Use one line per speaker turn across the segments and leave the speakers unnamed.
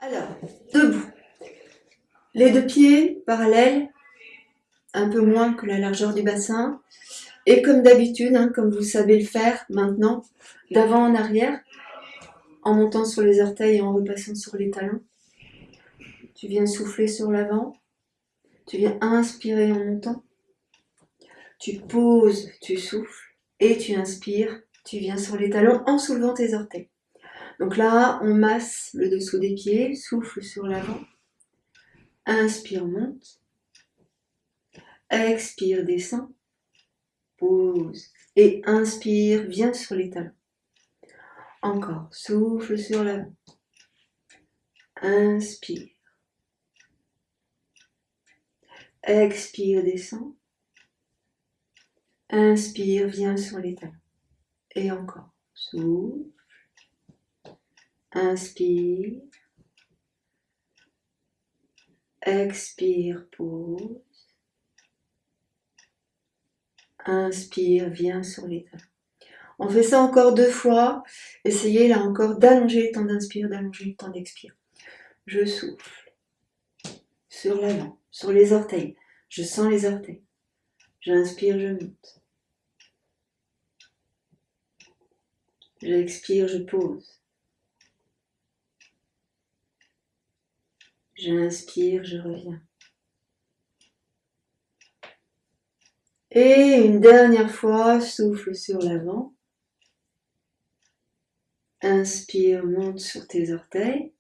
Alors, debout. Les deux pieds parallèles, un peu moins que la largeur du bassin. Et comme d'habitude, comme vous savez le faire maintenant, d'avant en arrière, en montant sur les orteils et en repassant sur les talons. Tu viens souffler sur l'avant. Tu viens inspirer en montant. Tu poses, tu souffles et tu inspires. Tu viens sur les talons en soulevant tes orteils. Donc là, on masse le dessous des pieds, souffle sur l'avant. Inspire, monte. Expire, descend. Pose. Et inspire, viens sur les talons. Encore, souffle sur l'avant. Inspire. Expire, descend. Inspire, viens sur les talons. Et encore, souffle. Inspire. Expire, pose. Inspire, viens sur les talons. On fait ça encore 2 fois. Essayez là encore d'allonger le temps d'inspire, d'allonger le temps d'expire. Je souffle sur l'avant, sur les orteils. Je sens les orteils. J'inspire, je monte. J'expire, je pose. J'inspire, je reviens. Et une dernière fois, souffle sur l'avant. Inspire, monte sur tes orteils.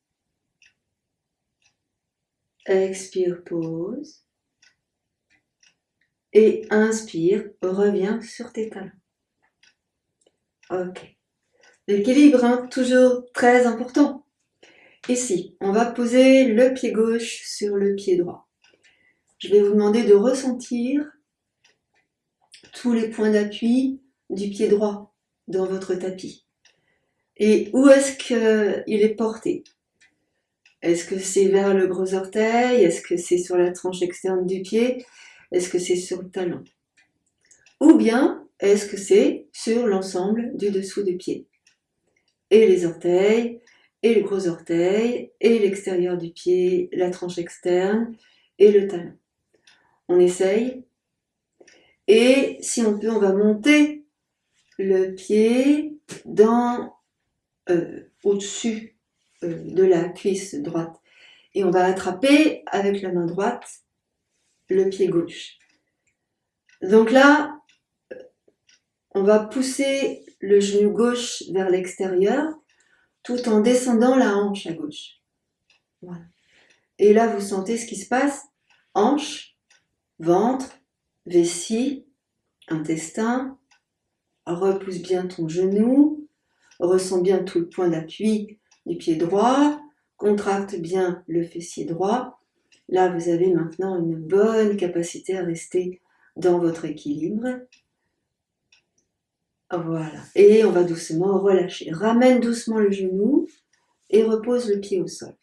Expire, pose. Et inspire, reviens sur tes talons. Ok. L'équilibre, toujours très important. Ici, on va poser le pied gauche sur le pied droit. Je vais vous demander de ressentir tous les points d'appui du pied droit dans votre tapis. Et où est-ce qu'il est porté? Est-ce que c'est vers le gros orteil? Est-ce que c'est sur la tranche externe du pied? Est-ce que c'est sur le talon? Ou bien, est-ce que c'est sur l'ensemble du dessous du pied? Et les orteils, et le gros orteil, et l'extérieur du pied, la tranche externe, et le talon. On essaye. Et si on peut, on va monter le pied au-dessus de la cuisse droite. Et on va attraper avec la main droite le pied gauche. Donc là, on va pousser le genou gauche vers l'extérieur tout en descendant la hanche à gauche. Voilà. Et là, vous sentez ce qui se passe. Hanche, ventre, vessie, intestin. Repousse bien ton genou. Ressens bien tout le point d'appui du pied droit. Contracte bien le fessier droit. Là, vous avez maintenant une bonne capacité à rester dans votre équilibre. Voilà. Et on va doucement relâcher. Ramène doucement le genou et repose le pied au sol.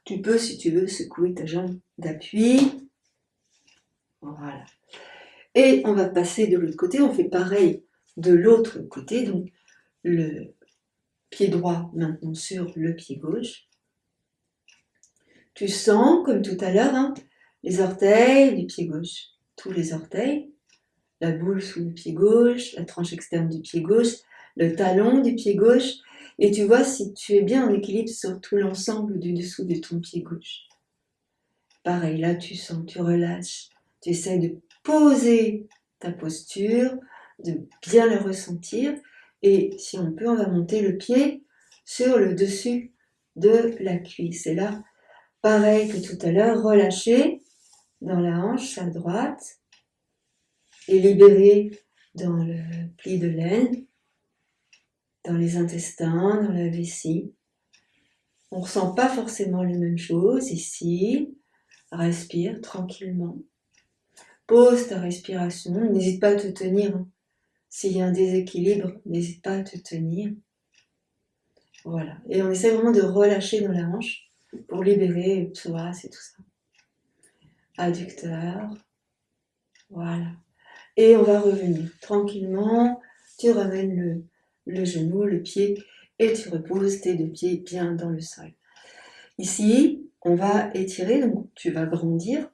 Tu peux, si tu veux, secouer ta jambe d'appui. Voilà. Et on va passer de l'autre côté. On fait pareil de l'autre côté. Donc, le pied droit maintenant sur le pied gauche. Tu sens, comme tout à l'heure, les orteils du pied gauche. Tous les orteils. La boule sous le pied gauche, la tranche externe du pied gauche, le talon du pied gauche. Et tu vois si tu es bien en équilibre sur tout l'ensemble du dessous de ton pied gauche. Pareil, là tu sens, tu relâches. Tu essaies de poser ta posture, de bien le ressentir. Et si on peut, on va monter le pied sur le dessus de la cuisse. Et là, pareil que tout à l'heure, relâcher dans la hanche à droite et libérer dans le pli de l'aine, dans les intestins, dans la vessie. On ne ressent pas forcément les mêmes choses ici. Respire tranquillement. Pose ta respiration. N'hésite pas à te tenir. S'il y a un déséquilibre, n'hésite pas à te tenir. Voilà. Et on essaie vraiment de relâcher dans la hanche pour libérer le psoas et tout ça. Adducteur. Voilà. Et on va revenir tranquillement. Tu ramènes le genou, le pied et tu reposes tes deux pieds bien dans le sol. Ici, on va étirer, donc tu vas grandir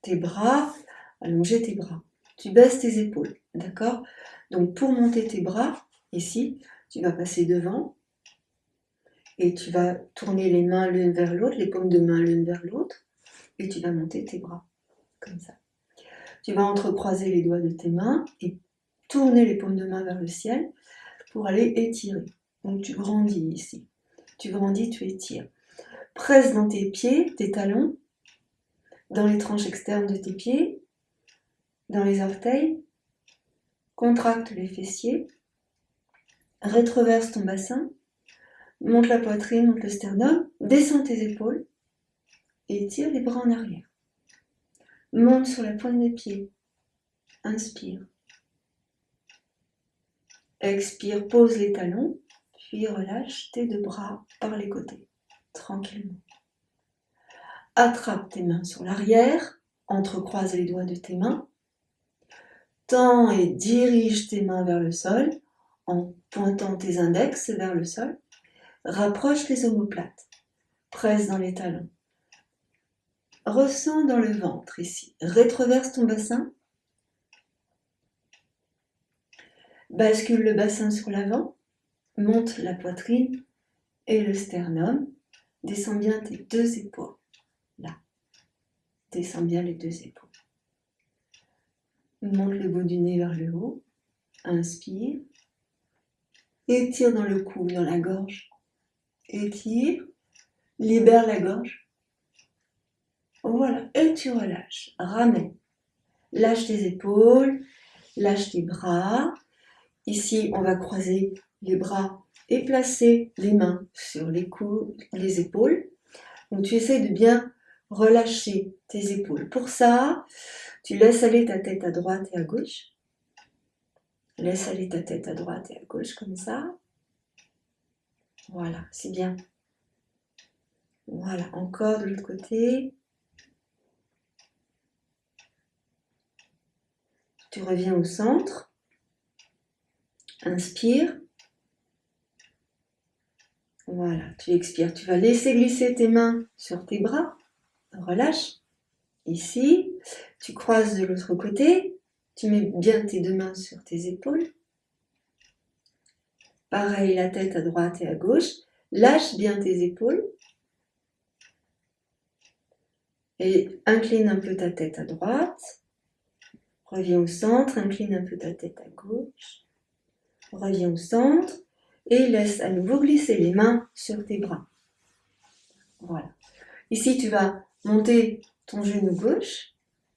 tes bras, allonger tes bras. Tu baisses tes épaules, d'accord? Donc pour monter tes bras, ici, tu vas passer devant et tu vas tourner les mains l'une vers l'autre, les paumes de main l'une vers l'autre, et tu vas monter tes bras, comme ça. Tu vas entrecroiser les doigts de tes mains et tourner les paumes de main vers le ciel pour aller étirer. Donc tu grandis ici. Tu grandis, tu étires. Presse dans tes pieds, tes talons, dans les tranches externes de tes pieds, dans les orteils. Contracte les fessiers. Rétroverse ton bassin. Monte la poitrine, monte le sternum. Descends tes épaules. Et étire les bras en arrière. Monte sur la pointe des pieds. Inspire. Expire, pose les talons. Puis relâche tes deux bras par les côtés. Tranquillement. Attrape tes mains sur l'arrière. Entrecroise les doigts de tes mains. Tends et dirige tes mains vers le sol en pointant tes index vers le sol. Rapproche les omoplates. Presse dans les talons. Ressens dans le ventre ici. Rétroverse ton bassin. Bascule le bassin sur l'avant. Monte la poitrine et le sternum. Descends bien tes deux épaules. Là. Descends bien les deux épaules. Monte le bout du nez vers le haut. Inspire. Étire dans le cou, dans la gorge. Étire. Libère la gorge. Voilà. Et tu relâches. Ramène. Lâche tes épaules. Lâche tes bras. Ici, on va croiser les bras et placer les mains sur les coudes, les épaules. Donc, tu essaies de bien relâcher tes épaules. Pour ça, tu laisses aller ta tête à droite et à gauche. Laisse aller ta tête à droite et à gauche, comme ça. Voilà, c'est bien. Voilà, encore de l'autre côté. Tu reviens au centre. Inspire. Voilà, tu expires. Tu vas laisser glisser tes mains sur tes bras. Relâche. Ici, tu croises de l'autre côté. Tu mets bien tes deux mains sur tes épaules. Pareil, la tête à droite et à gauche. Lâche bien tes épaules. Et incline un peu ta tête à droite. Reviens au centre. Incline un peu ta tête à gauche. Reviens au centre. Et laisse à nouveau glisser les mains sur tes bras. Voilà. Ici, tu vas monter ton genou gauche.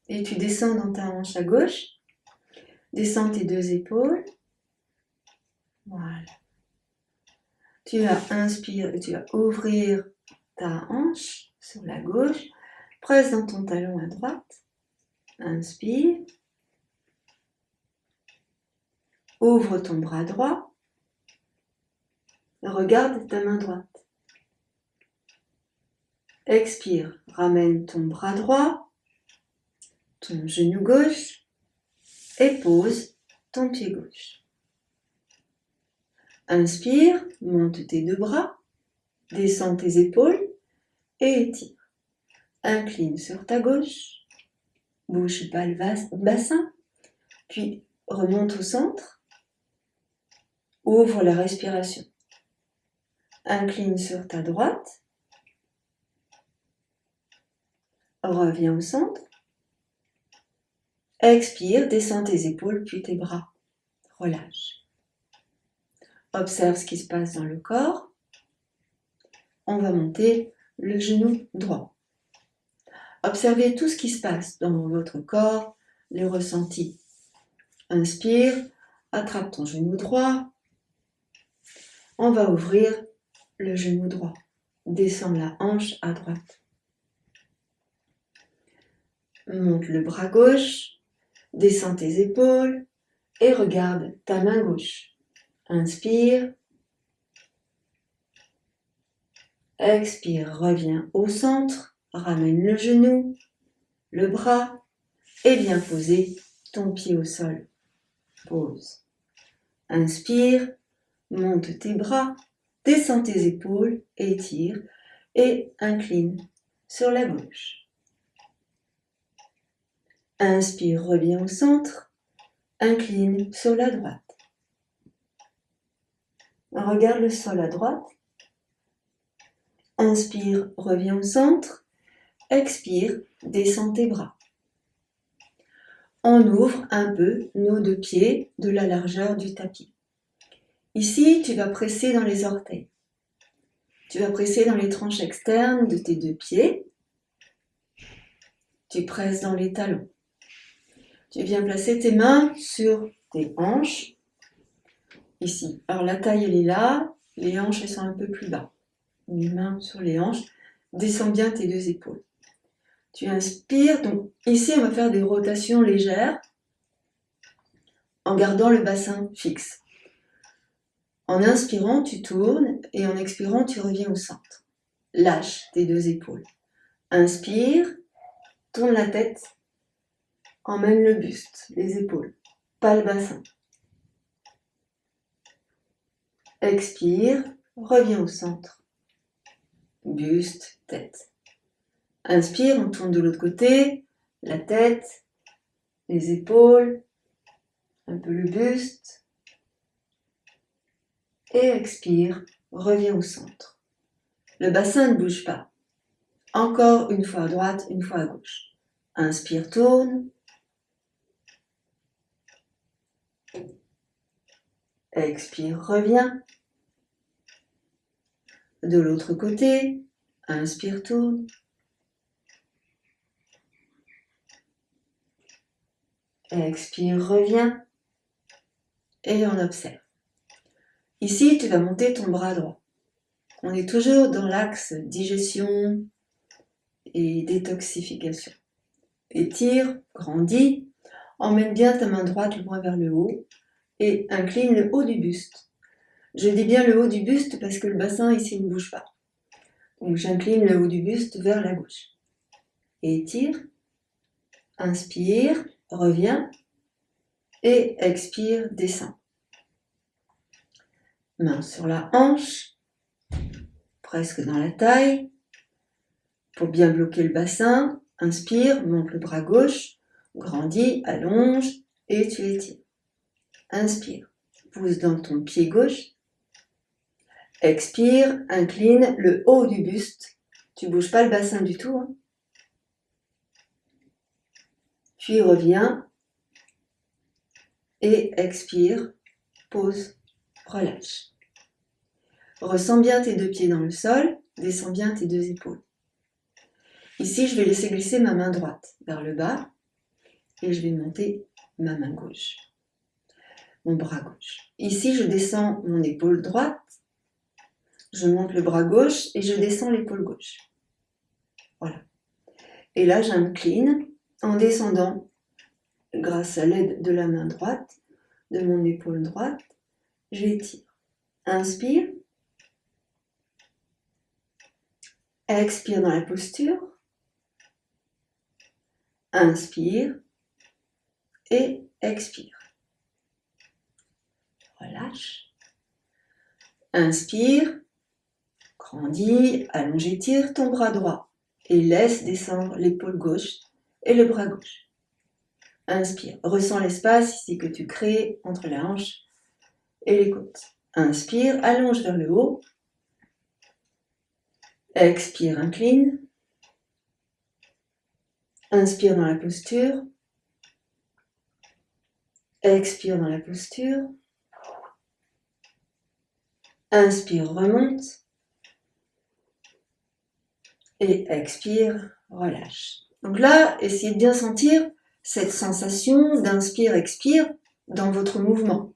Et tu descends dans ta hanche à gauche. Descends tes deux épaules. Voilà. Tu vas inspirer, tu vas ouvrir ta hanche sur la gauche. Presse dans ton talon à droite. Inspire. Ouvre ton bras droit. Regarde ta main droite. Expire. Ramène ton bras droit, ton genou gauche et pose ton pied gauche. Inspire. Monte tes deux bras. Descends tes épaules et étire. Incline sur ta gauche. Bouge pas le bassin. Puis remonte au centre. Ouvre la respiration. Incline sur ta droite. Reviens au centre. Expire, descends tes épaules puis tes bras. Relâche. Observe ce qui se passe dans le corps. On va monter le genou droit. Observez tout ce qui se passe dans votre corps, les ressentis. Inspire, attrape ton genou droit. On va ouvrir le genou droit. Descends la hanche à droite. Monte le bras gauche. Descends tes épaules et regarde ta main gauche. Inspire. Expire, reviens au centre. Ramène le genou, le bras et viens poser ton pied au sol. Pose. Inspire, monte tes bras, descends tes épaules, étire et incline sur la gauche. Inspire, reviens au centre, incline sur la droite. Regarde le sol à droite. Inspire, reviens au centre, expire, descends tes bras. On ouvre un peu nos deux pieds de la largeur du tapis. Ici, tu vas presser dans les orteils. Tu vas presser dans les tranches externes de tes deux pieds. Tu presses dans les talons. Tu viens placer tes mains sur tes hanches. Ici. Alors la taille, elle est là. Les hanches, elles sont un peu plus bas. Les mains sur les hanches. Descends bien tes deux épaules. Tu inspires. Donc ici, on va faire des rotations légères en gardant le bassin fixe. En inspirant, tu tournes et en expirant, tu reviens au centre. Lâche tes deux épaules. Inspire, tourne la tête, emmène le buste, les épaules, pas le bassin. Expire, reviens au centre. Buste, tête. Inspire, on tourne de l'autre côté, la tête, les épaules, un peu le buste. Et expire, reviens au centre. Le bassin ne bouge pas. Encore une fois à droite, une fois à gauche. Inspire, tourne. Expire, reviens. De l'autre côté, inspire, tourne. Expire, reviens. Et on observe. Ici, tu vas monter ton bras droit. On est toujours dans l'axe digestion et détoxification. Étire, grandis, emmène bien ta main droite loin vers le haut et incline le haut du buste. Je dis bien le haut du buste parce que le bassin ici ne bouge pas. Donc j'incline le haut du buste vers la gauche. Étire, inspire, reviens et expire, descends. Main sur la hanche, presque dans la taille. Pour bien bloquer le bassin, inspire, monte le bras gauche, grandis, allonge et tu étires. Inspire, pousse dans ton pied gauche. Expire, incline le haut du buste. Tu ne bouges pas le bassin du tout. Hein. Puis reviens et expire, pose, relâche. Ressens bien tes deux pieds dans le sol, descends bien tes deux épaules. Ici, je vais laisser glisser ma main droite vers le bas et je vais monter ma main gauche, mon bras gauche. Ici, je descends mon épaule droite, je monte le bras gauche et je descends l'épaule gauche. Voilà. Et là, j'incline en descendant grâce à l'aide de la main droite, de mon épaule droite, j'étire. Inspire. Expire dans la posture. Inspire et expire. Relâche. Inspire, grandis, allonge, étire ton bras droit et laisse descendre l'épaule gauche et le bras gauche. Inspire, ressens l'espace ici que tu crées entre la hanche et les côtes. Inspire, allonge vers le haut. Expire, incline. Inspire dans la posture. Expire dans la posture. Inspire, remonte. Et expire, relâche. Donc là, essayez de bien sentir cette sensation d'inspire-expire dans votre mouvement.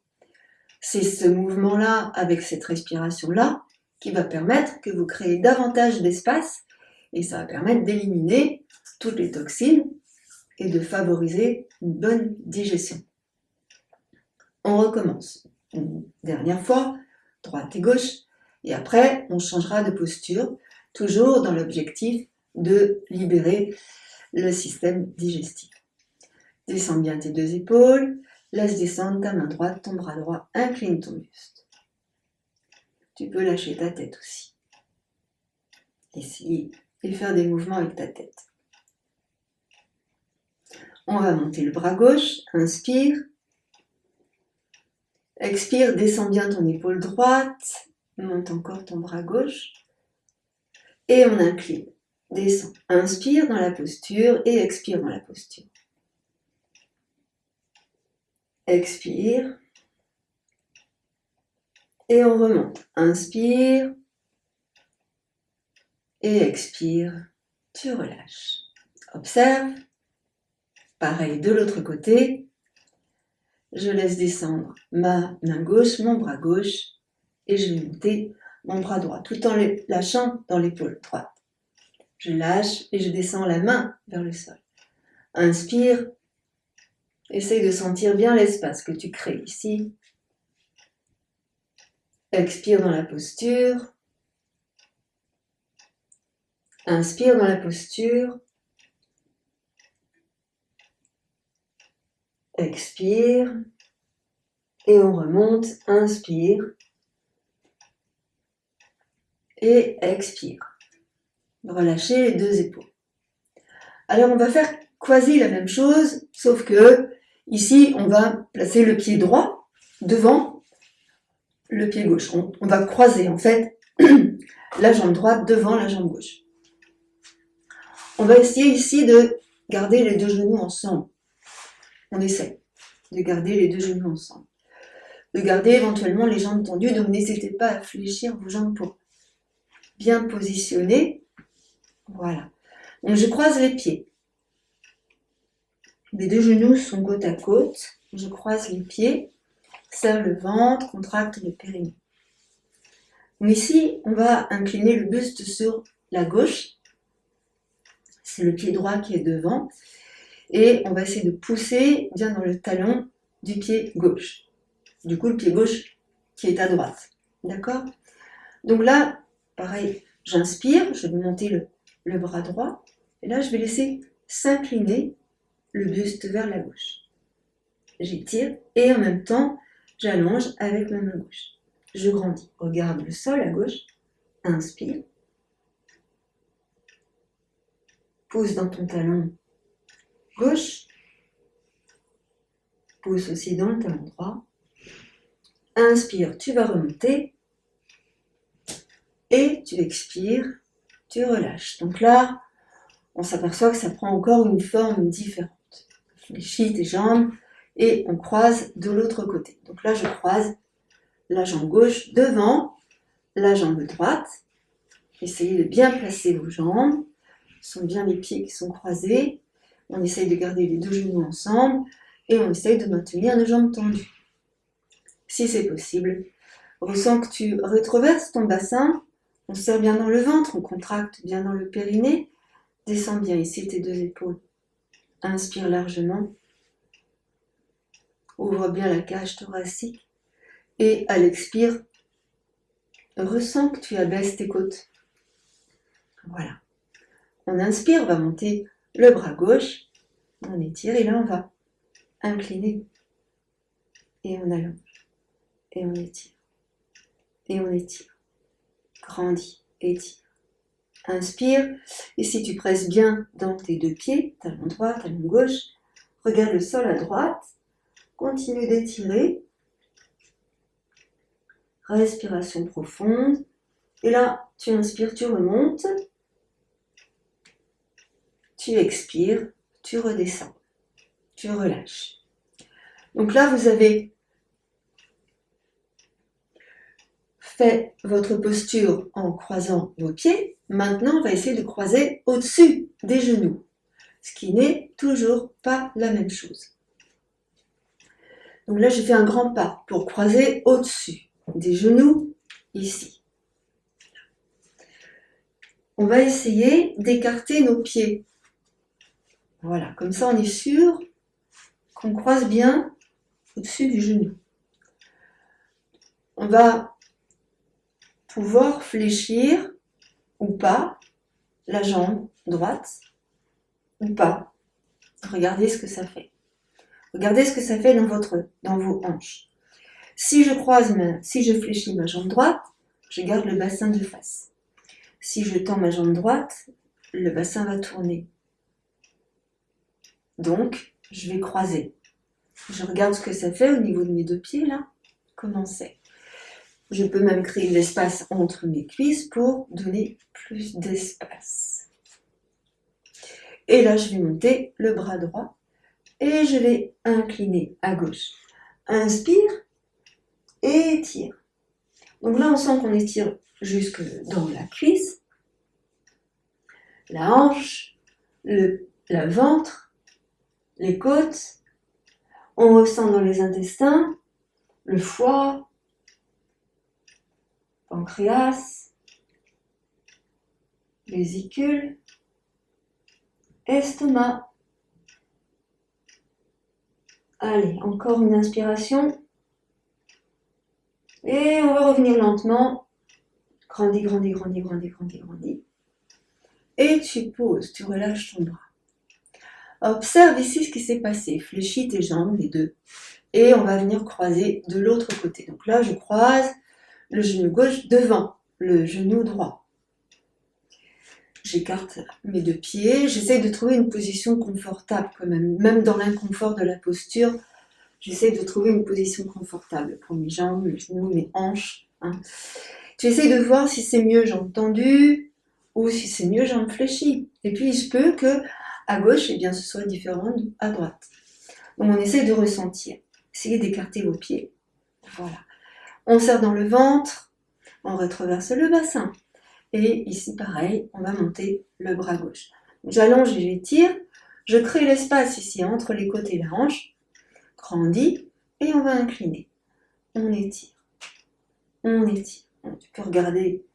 C'est ce mouvement-là, avec cette respiration-là, qui va permettre que vous créez davantage d'espace et ça va permettre d'éliminer toutes les toxines et de favoriser une bonne digestion. On recommence. Une dernière fois, droite et gauche, et après, on changera de posture, toujours dans l'objectif de libérer le système digestif. Descends bien tes deux épaules, laisse descendre ta main droite, ton bras droit, incline ton buste. Tu peux lâcher ta tête aussi. Essaye de faire des mouvements avec ta tête. On va monter le bras gauche, inspire. Expire, descends bien ton épaule droite, monte encore ton bras gauche. Et on incline, descend. Inspire dans la posture et expire dans la posture. Expire. Et on remonte. Inspire. Et expire. Tu relâches. Observe. Pareil de l'autre côté. Je laisse descendre ma main gauche, mon bras gauche. Et je vais monter mon bras droit, tout en lâchant dans l'épaule droite. Je lâche et je descends la main vers le sol. Inspire. Essaye de sentir bien l'espace que tu crées ici. Expire dans la posture. Inspire dans la posture. Expire. Et on remonte. Inspire. Et expire. Relâchez les deux épaules. Alors on va faire quasi la même chose, sauf que ici on va placer le pied droit devant le pied gauche. On va croiser en fait la jambe droite devant la jambe gauche. On va essayer ici de garder les deux genoux ensemble. On essaie de garder les deux genoux ensemble. De garder éventuellement les jambes tendues, donc n'hésitez pas à fléchir vos jambes pour bien positionner. Voilà. Donc je croise les pieds. Les deux genoux sont côte à côte. Je croise les pieds, serre le ventre, contracte le périnée. Donc ici, on va incliner le buste sur la gauche. C'est le pied droit qui est devant. Et on va essayer de pousser bien dans le talon du pied gauche. Du coup, le pied gauche qui est à droite. D'accord ? Donc là, pareil, j'inspire, je vais monter le bras droit. Et là, je vais laisser s'incliner le buste vers la gauche. J'étire et en même temps, j'allonge avec ma main gauche. Je grandis. Regarde le sol à gauche. Inspire. Pousse dans ton talon gauche. Pousse aussi dans le talon droit. Inspire, tu vas remonter. Et tu expires, tu relâches. Donc là, on s'aperçoit que ça prend encore une forme différente. Fléchis tes jambes et on croise de l'autre côté. Donc là, je croise la jambe gauche devant la jambe droite. Essayez de bien placer vos jambes. Ce sont bien les pieds qui sont croisés. On essaye de garder les deux genoux ensemble et on essaye de maintenir les jambes tendues. Si c'est possible, ressens que tu rétroverses ton bassin. On serre bien dans le ventre, on contracte bien dans le périnée. Descends bien ici tes deux épaules. Inspire largement. Ouvre bien la cage thoracique. Et à l'expire, ressens que tu abaisses tes côtes. Voilà. On inspire, on va monter le bras gauche. On étire et là on va incliner. Et on allonge. Et on étire. Et on étire. Grandis, étire. Inspire. Et si tu presses bien dans tes deux pieds, talon droit, talon gauche, regarde le sol à droite. Continue d'étirer. Respiration profonde. Et là, tu inspires, tu remontes. Tu expires, tu redescends. Tu relâches. Donc là, vous avez fait votre posture en croisant vos pieds. Maintenant, on va essayer de croiser au-dessus des genoux, ce qui n'est toujours pas la même chose. Donc là, j'ai fait un grand pas pour croiser au-dessus des genoux, ici. On va essayer d'écarter nos pieds. Voilà, comme ça, on est sûr qu'on croise bien au-dessus du genou. On va pouvoir fléchir ou pas la jambe droite ou pas. Regardez ce que ça fait. Regardez ce que ça fait dans vos hanches. Si je fléchis ma jambe droite, je garde le bassin de face. Si je tends ma jambe droite, le bassin va tourner. Donc, je vais croiser. Je regarde ce que ça fait au niveau de mes deux pieds, là. Comment c'est? Je peux même créer de l'espace entre mes cuisses pour donner plus d'espace. Et là, je vais monter le bras droit et je vais incliner à gauche. Inspire et étire. Donc là, on sent qu'on étire jusque dans la cuisse, la hanche, le ventre, les côtes. On ressent dans les intestins, le foie, pancréas, vésicule, estomac. Allez, encore une inspiration. Et on va revenir lentement. Grandis, grandis, grandis, grandis, grandis, grandis. Et tu poses, tu relâches ton bras. Observe ici ce qui s'est passé. Fléchis tes jambes, les deux. Et on va venir croiser de l'autre côté. Donc là, je croise le genou gauche devant le genou droit. J'écarte mes deux pieds. J'essaie de trouver une position confortable quand même. Même dans l'inconfort de la posture, j'essaie de trouver une position confortable pour mes jambes, mes genoux, mes hanches. Hein. Tu essaies de voir si c'est mieux jambes tendues ou si c'est mieux jambes fléchies. Et puis, il se peut que à gauche, eh bien, ce soit différent à droite. Donc, on essaie de ressentir. Essayez d'écarter vos pieds. Voilà. On serre dans le ventre, on retraverse le bassin. Et ici, pareil, on va monter le bras gauche. J'allonge et j'étire. Je crée l'espace ici entre les côtes et la hanche. Grandis et on va incliner. On étire. On étire. Tu peux regarder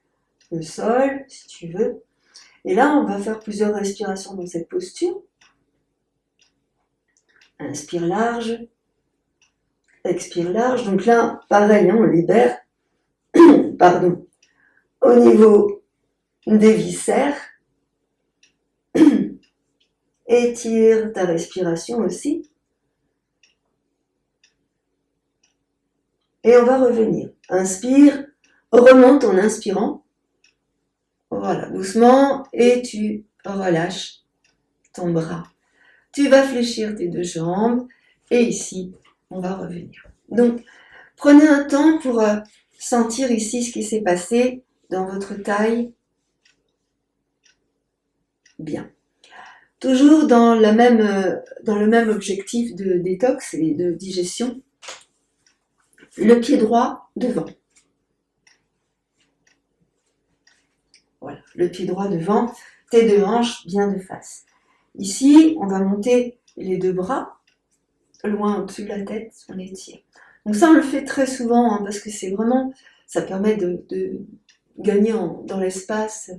le sol si tu veux. Et là, on va faire plusieurs respirations dans cette posture. Inspire large. Expire large. Donc là, pareil, on libère. Pardon. Au niveau des viscères. Étire ta respiration aussi. Et on va revenir. Inspire, remonte en inspirant. Voilà, doucement. Et tu relâches ton bras. Tu vas fléchir tes deux jambes. Et ici, on va revenir. Donc, prenez un temps pour sentir ici ce qui s'est passé dans votre taille. Bien. Toujours dans le même objectif de détox et de digestion. Le pied droit devant. Voilà, le pied droit devant, tes deux hanches bien de face. Ici, on va monter les deux bras, loin au-dessus de la tête, on étire. Donc ça, on le fait très souvent, hein, parce que c'est vraiment, ça permet de gagner dans l'espace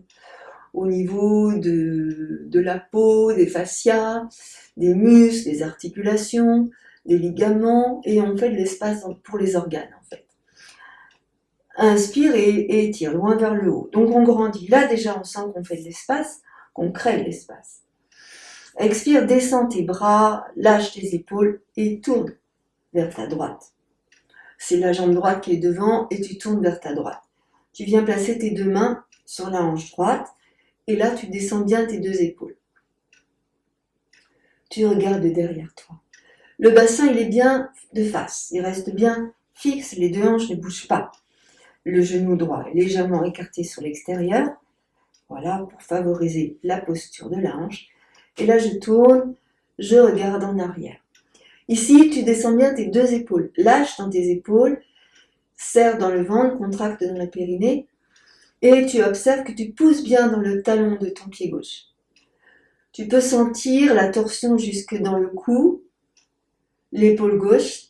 au niveau de la peau, des fascias, des muscles, des articulations, des ligaments, et on fait de l'espace pour les organes, en fait. Inspire et étire, loin vers le haut. Donc on grandit. Là, déjà, on sent qu'on fait de l'espace, qu'on crée de l'espace. Expire, descends tes bras, lâche tes épaules et tourne vers ta droite. C'est la jambe droite qui est devant et tu tournes vers ta droite. Tu viens placer tes deux mains sur la hanche droite et là, tu descends bien tes deux épaules. Tu regardes derrière toi. Le bassin, il est bien de face. Il reste bien fixe, les deux hanches ne bougent pas. Le genou droit est légèrement écarté sur l'extérieur. Voilà, pour favoriser la posture de la hanche. Et là, je tourne, je regarde en arrière. Ici, tu descends bien tes deux épaules. Lâche dans tes épaules, serre dans le ventre, contracte dans le périnée. Et tu observes que tu pousses bien dans le talon de ton pied gauche. Tu peux sentir la torsion jusque dans le cou, l'épaule gauche,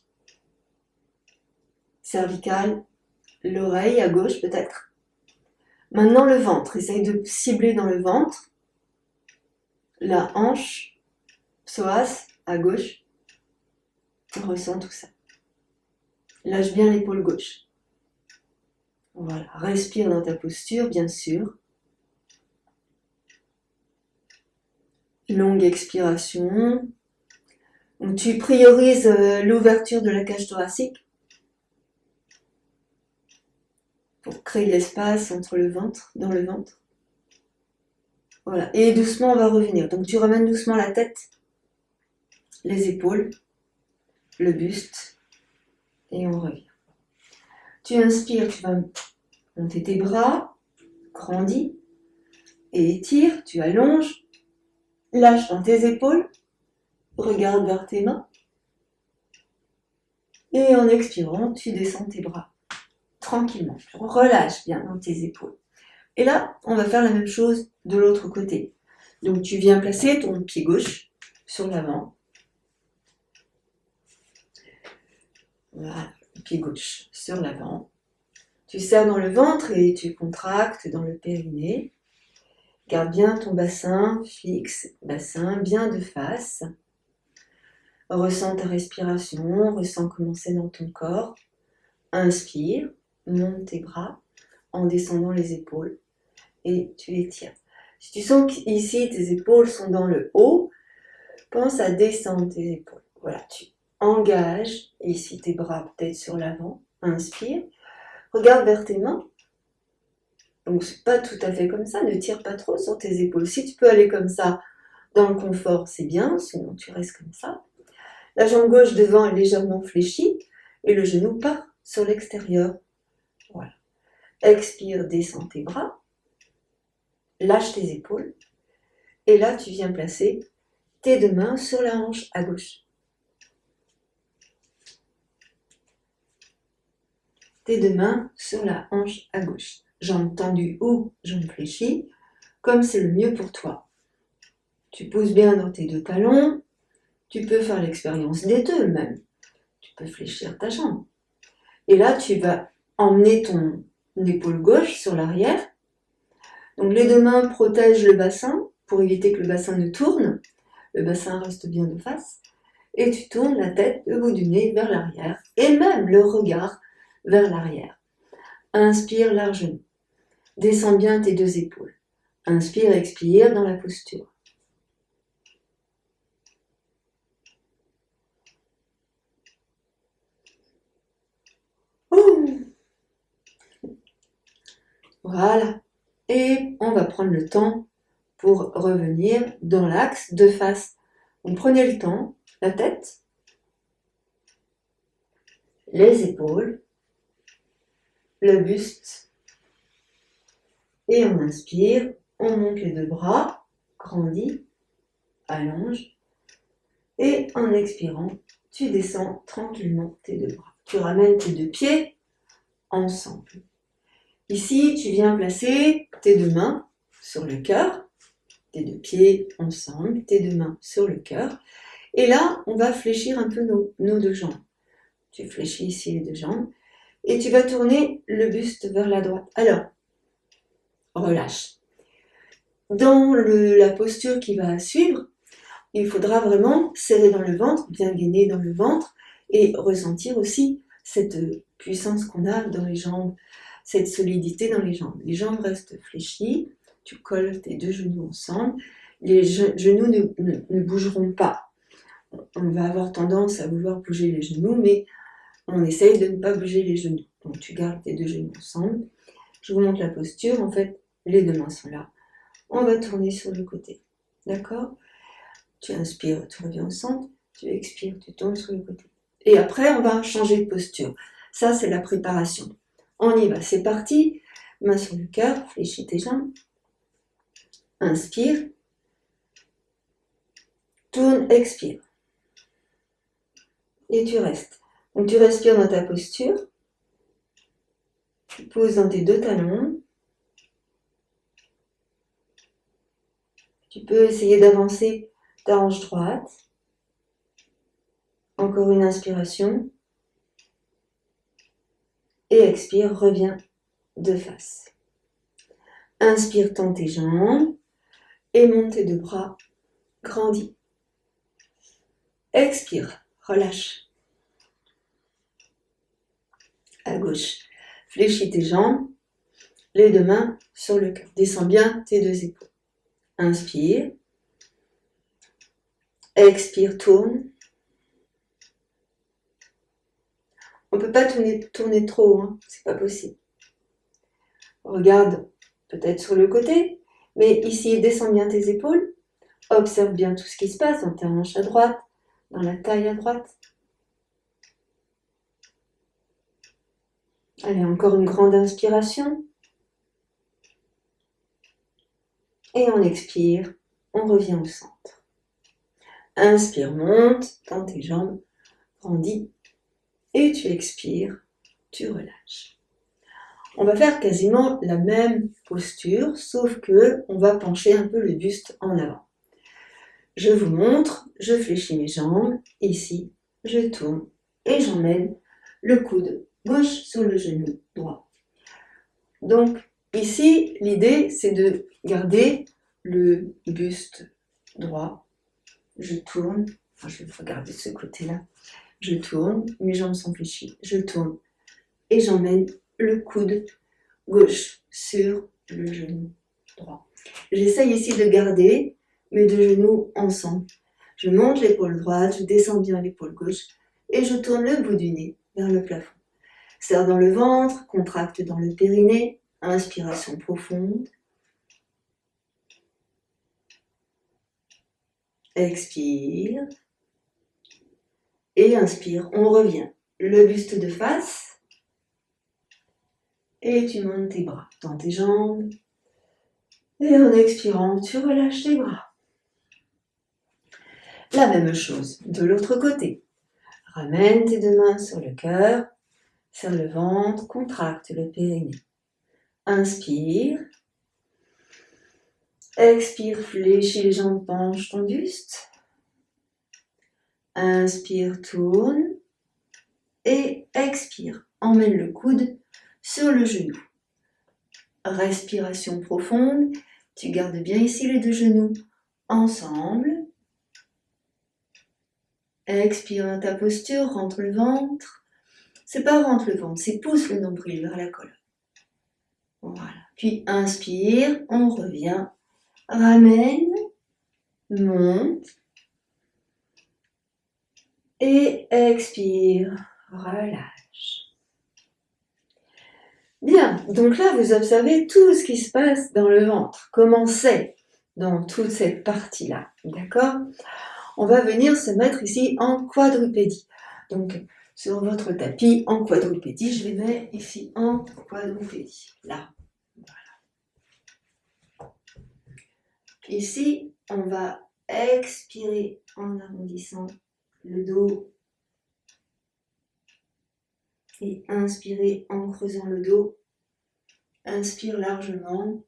cervicale, l'oreille à gauche peut-être. Maintenant le ventre, essaye de cibler dans le ventre, la hanche, psoas à gauche, ressens tout ça. Lâche bien l'épaule gauche. Voilà, respire dans ta posture bien sûr. Longue expiration. Donc, tu priorises l'ouverture de la cage thoracique pour créer l'espace entre le ventre, dans le ventre. Voilà. Et doucement, on va revenir. Donc, tu ramènes doucement la tête, les épaules, le buste, et on revient. Tu inspires, tu vas monter tes bras, grandis, et étire, tu allonges, lâche dans tes épaules, regarde vers tes mains, et en expirant, tu descends tes bras tranquillement. Tu relâches bien dans tes épaules. Et là, on va faire la même chose de l'autre côté. Donc, tu viens placer ton pied gauche sur l'avant. Voilà, le pied gauche sur l'avant. Tu serres dans le ventre et tu contractes dans le périnée. Garde bien ton bassin fixe, bassin bien de face. Ressens ta respiration, ressens comment c'est dans ton corps. Inspire, monte tes bras en descendant les épaules et tu étires. Si tu sens qu'ici tes épaules sont dans le haut, pense à descendre tes épaules. Voilà, tu engages ici tes bras peut-être sur l'avant. Inspire, regarde vers tes mains. Donc c'est pas tout à fait comme ça, ne tire pas trop sur tes épaules. Si tu peux aller comme ça dans le confort, c'est bien, sinon tu restes comme ça. La jambe gauche devant est légèrement fléchie et le genou part sur l'extérieur. Voilà. Expire, descends tes bras, lâche tes épaules et là tu viens placer tes deux mains sur la hanche à gauche. Tes deux mains sur la hanche à gauche. Jambes tendues ou jambes fléchies, comme c'est le mieux pour toi. Tu pousses bien dans tes deux talons. Tu peux faire l'expérience des deux même. Tu peux fléchir ta jambe. Et là, tu vas emmener ton épaule gauche sur l'arrière. Donc les deux mains protègent le bassin pour éviter que le bassin ne tourne. Le bassin reste bien de face. Et tu tournes la tête, le bout du nez vers l'arrière. Et même le regard vers l'arrière. Inspire largement. Descends bien tes deux épaules. Inspire, expire dans la posture. Voilà. Et on va prendre le temps pour revenir dans l'axe de face. Donc prenez le temps, la tête, les épaules, le buste. Et on inspire, on monte les deux bras, grandis, allonge. Et en expirant, tu descends tranquillement tes deux bras. Tu ramènes tes deux pieds ensemble. Ici, tu viens placer tes deux mains sur le cœur, tes deux pieds ensemble, tes deux mains sur le cœur. Et là, on va fléchir un peu nos deux jambes. Tu fléchis ici les deux jambes et tu vas tourner le buste vers la droite. Alors, relâche. Dans la posture qui va suivre, il faudra vraiment serrer dans le ventre, bien gainer dans le ventre et ressentir aussi cette puissance qu'on a dans les jambes, cette solidité dans les jambes. Les jambes restent fléchies, tu colles tes deux genoux ensemble, les genoux ne bougeront pas. On va avoir tendance à vouloir bouger les genoux, mais on essaye de ne pas bouger les genoux. Donc tu gardes tes deux genoux ensemble. Je vous montre la posture, en fait, les deux mains sont là. On va tourner sur le côté, d'accord ? Tu inspires, tu reviens au centre, tu expires, tu tournes sur le côté. Et après, on va changer de posture. Ça, c'est la préparation. On y va, c'est parti. Main sur le cœur, fléchis tes jambes. Inspire. Tourne, expire. Et tu restes. Donc tu respires dans ta posture. Tu poses dans tes deux talons. Tu peux essayer d'avancer ta hanche droite. Encore une inspiration. Et expire, reviens de face. Inspire, tends tes jambes. Et monte tes deux bras. Grandis. Expire, relâche. À gauche. Fléchis tes jambes. Les deux mains sur le cœur. Descends bien tes deux épaules. Inspire. Expire, tourne. On ne peut pas tourner trop, hein, c'est pas possible. Regarde peut-être sur le côté, Mais ici, descends bien tes épaules. Observe bien tout ce qui se passe dans ta hanche à droite, dans la taille à droite. Allez, encore une grande inspiration. Et on expire, on revient au centre. Inspire, monte dans tes jambes, grandis. Et tu expires, tu relâches. On va faire quasiment la même posture, sauf que on va pencher un peu le buste en avant. Je vous montre, je fléchis mes jambes, ici, je tourne et j'emmène le coude gauche sur le genou droit. Donc ici, l'idée c'est de garder le buste droit. Je tourne, enfin, je vais regarder de ce côté-là. Je tourne, mes jambes sont fléchies, je tourne et j'emmène le coude gauche sur le genou droit. J'essaye ici de garder mes deux genoux ensemble. Je monte l'épaule droite, je descends bien l'épaule gauche et je tourne le bout du nez vers le plafond. Serre dans le ventre, contracte dans le périnée, inspiration profonde. Expire. Et inspire, on revient. Le buste de face. Et tu montes tes bras dans tes jambes. Et en expirant, tu relâches tes bras. La même chose de l'autre côté. Ramène tes deux mains sur le cœur. Serre le ventre, contracte le périnée. Inspire. Expire, fléchis les jambes, penche ton buste. Inspire, tourne. Et expire, emmène le coude sur le genou. Respiration profonde. Tu gardes bien ici les deux genoux ensemble. Expire dans ta posture, rentre le ventre. C'est pas rentre le ventre, c'est pousse le nombril vers la colonne. Voilà. Puis inspire, on revient. Ramène, monte. Et expire, relâche. Bien, donc là vous observez tout ce qui se passe dans le ventre. Comment c'est dans toute cette partie-là, d'accord? On va venir se mettre ici en quadrupédie. Donc, sur votre tapis, en quadrupédie, je vais mettre ici en quadrupédie. Là, voilà. Ici, on va expirer en arrondissant le dos et inspirer en creusant le dos. Inspire largement.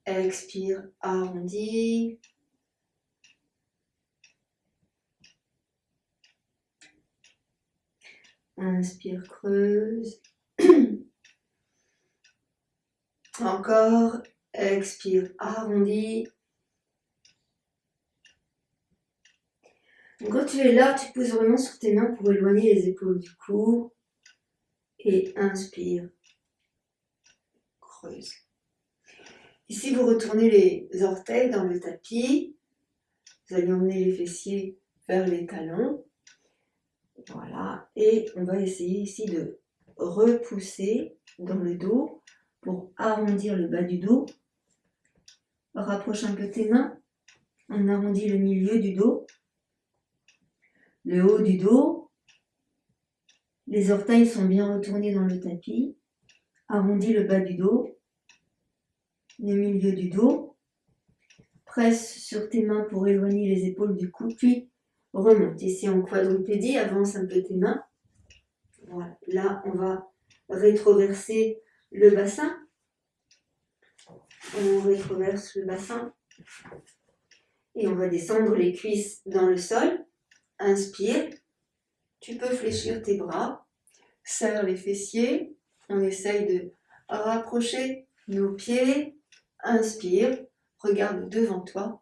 Expire, arrondi. Inspire, creuse. Encore. Expire, arrondi. Donc quand tu es là, tu poses vraiment sur tes mains pour éloigner les épaules du cou. Et inspire, creuse. Ici, vous retournez les orteils dans le tapis. Vous allez emmener les fessiers vers les talons. Voilà. Et on va essayer ici de repousser dans le dos pour arrondir le bas du dos. Rapproche un peu tes mains. On arrondit le milieu du dos. Le haut du dos. Les orteils sont bien retournés dans le tapis. Arrondis le bas du dos. Le milieu du dos. Presse sur tes mains pour éloigner les épaules du cou, puis remonte. Ici en quadrupédie, avance un peu tes mains. Voilà. Là, on va rétroverser le bassin. On rétroverse le bassin. Et on va descendre les cuisses dans le sol. Inspire. Tu peux fléchir tes bras. Serre les fessiers. On essaye de rapprocher nos pieds. Inspire. Regarde devant toi.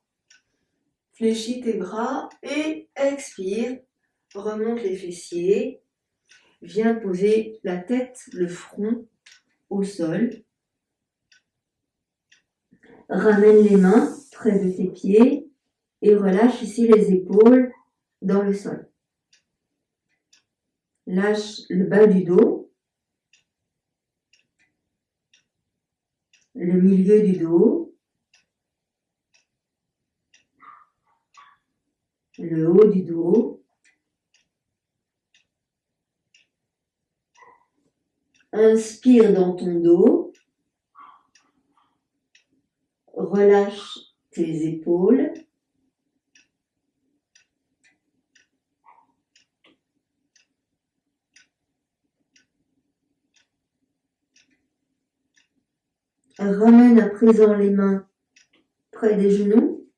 Fléchis tes bras et expire. Remonte les fessiers. Viens poser la tête, le front au sol. Ramène les mains près de tes pieds et relâche ici les épaules dans le sol. Lâche le bas du dos. le milieu du dos, le haut du dos, inspire dans ton dos, relâche tes épaules, ramène à présent les mains près des genoux,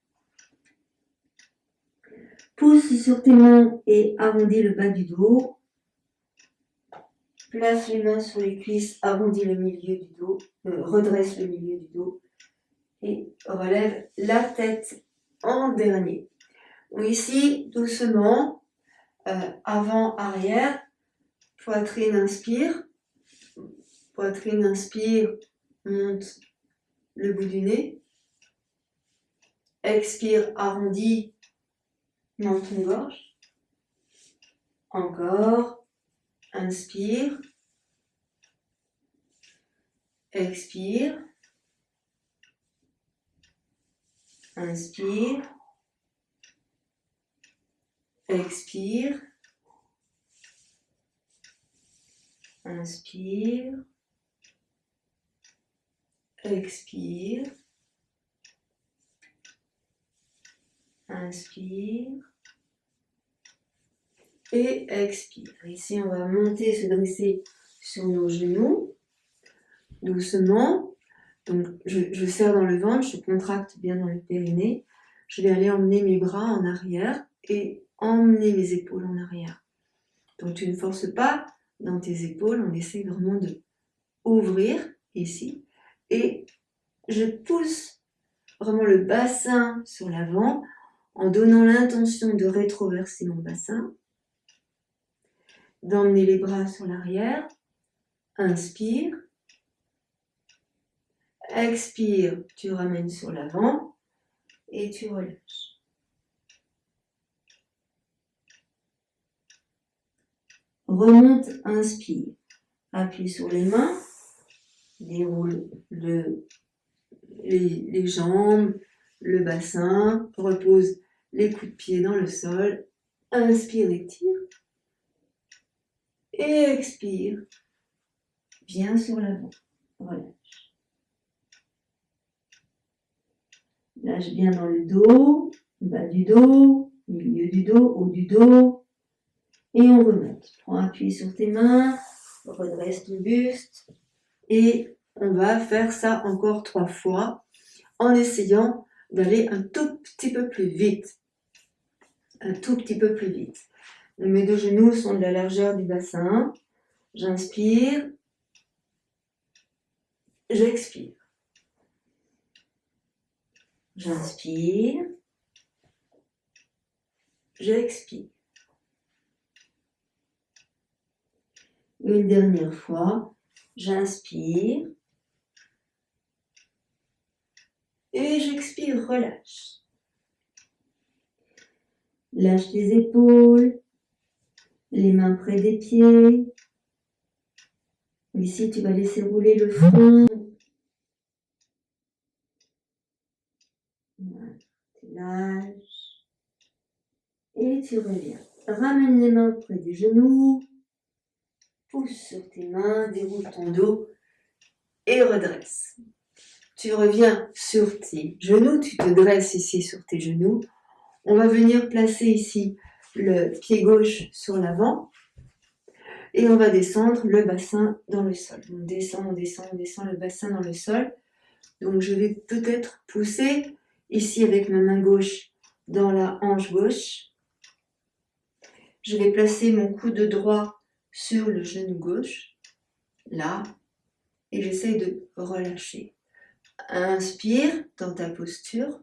pousse sur tes mains et arrondis le bas du dos, place les mains sur les cuisses, arrondis le milieu du dos, redresse le milieu du dos et relève la tête en dernier. Donc ici, doucement, avant, arrière, poitrine inspire, monte le bout du nez, expire, arrondis menton-gorge, encore, inspire, expire, inspire, expire, inspire, expire, inspire et expire. Ici, on va monter, se dresser sur nos genoux, doucement. Donc, je serre dans le ventre, je contracte bien dans le périnée. Je vais aller emmener mes bras en arrière et emmener mes épaules en arrière. Donc, tu ne forces pas dans tes épaules, on essaie vraiment de ouvrir ici. Et je pousse vraiment le bassin sur l'avant en donnant l'intention de rétroverser mon bassin, d'emmener les bras sur l'arrière. Inspire. Expire, tu ramènes sur l'avant et tu relâches. Remonte, inspire. Appuie sur les mains, déroule les jambes, le bassin, repose les coups de pied dans le sol. Inspire, étire. Et expire. Viens sur l'avant. Relâche. Lâche bien dans le dos, bas du dos, milieu du dos, haut du dos. Et on remonte. Prends appui sur tes mains, redresse ton buste. Et on va faire ça encore 3 fois en essayant d'aller un tout petit peu plus vite. Un tout petit peu plus vite. Mes 2 genoux sont de la largeur du bassin. J'inspire. J'expire. J'inspire. J'expire. Une dernière fois. J'inspire. Et j'expire, relâche. Lâche les épaules. Les mains près des pieds. Ici, tu vas laisser rouler le front. Voilà. Tu lâches. Et tu reviens. Ramène les mains près des genoux. Pousse sur tes mains, déroule ton dos et redresse. Tu reviens sur tes genoux, tu te dresses ici sur tes genoux. On va venir placer ici le pied gauche sur l'avant et on va descendre le bassin dans le sol. On descend le bassin dans le sol. Donc je vais peut-être pousser ici avec ma main gauche dans la hanche gauche. Je vais placer mon coude droit sur le genou gauche, là, et j'essaie de relâcher. Inspire dans ta posture.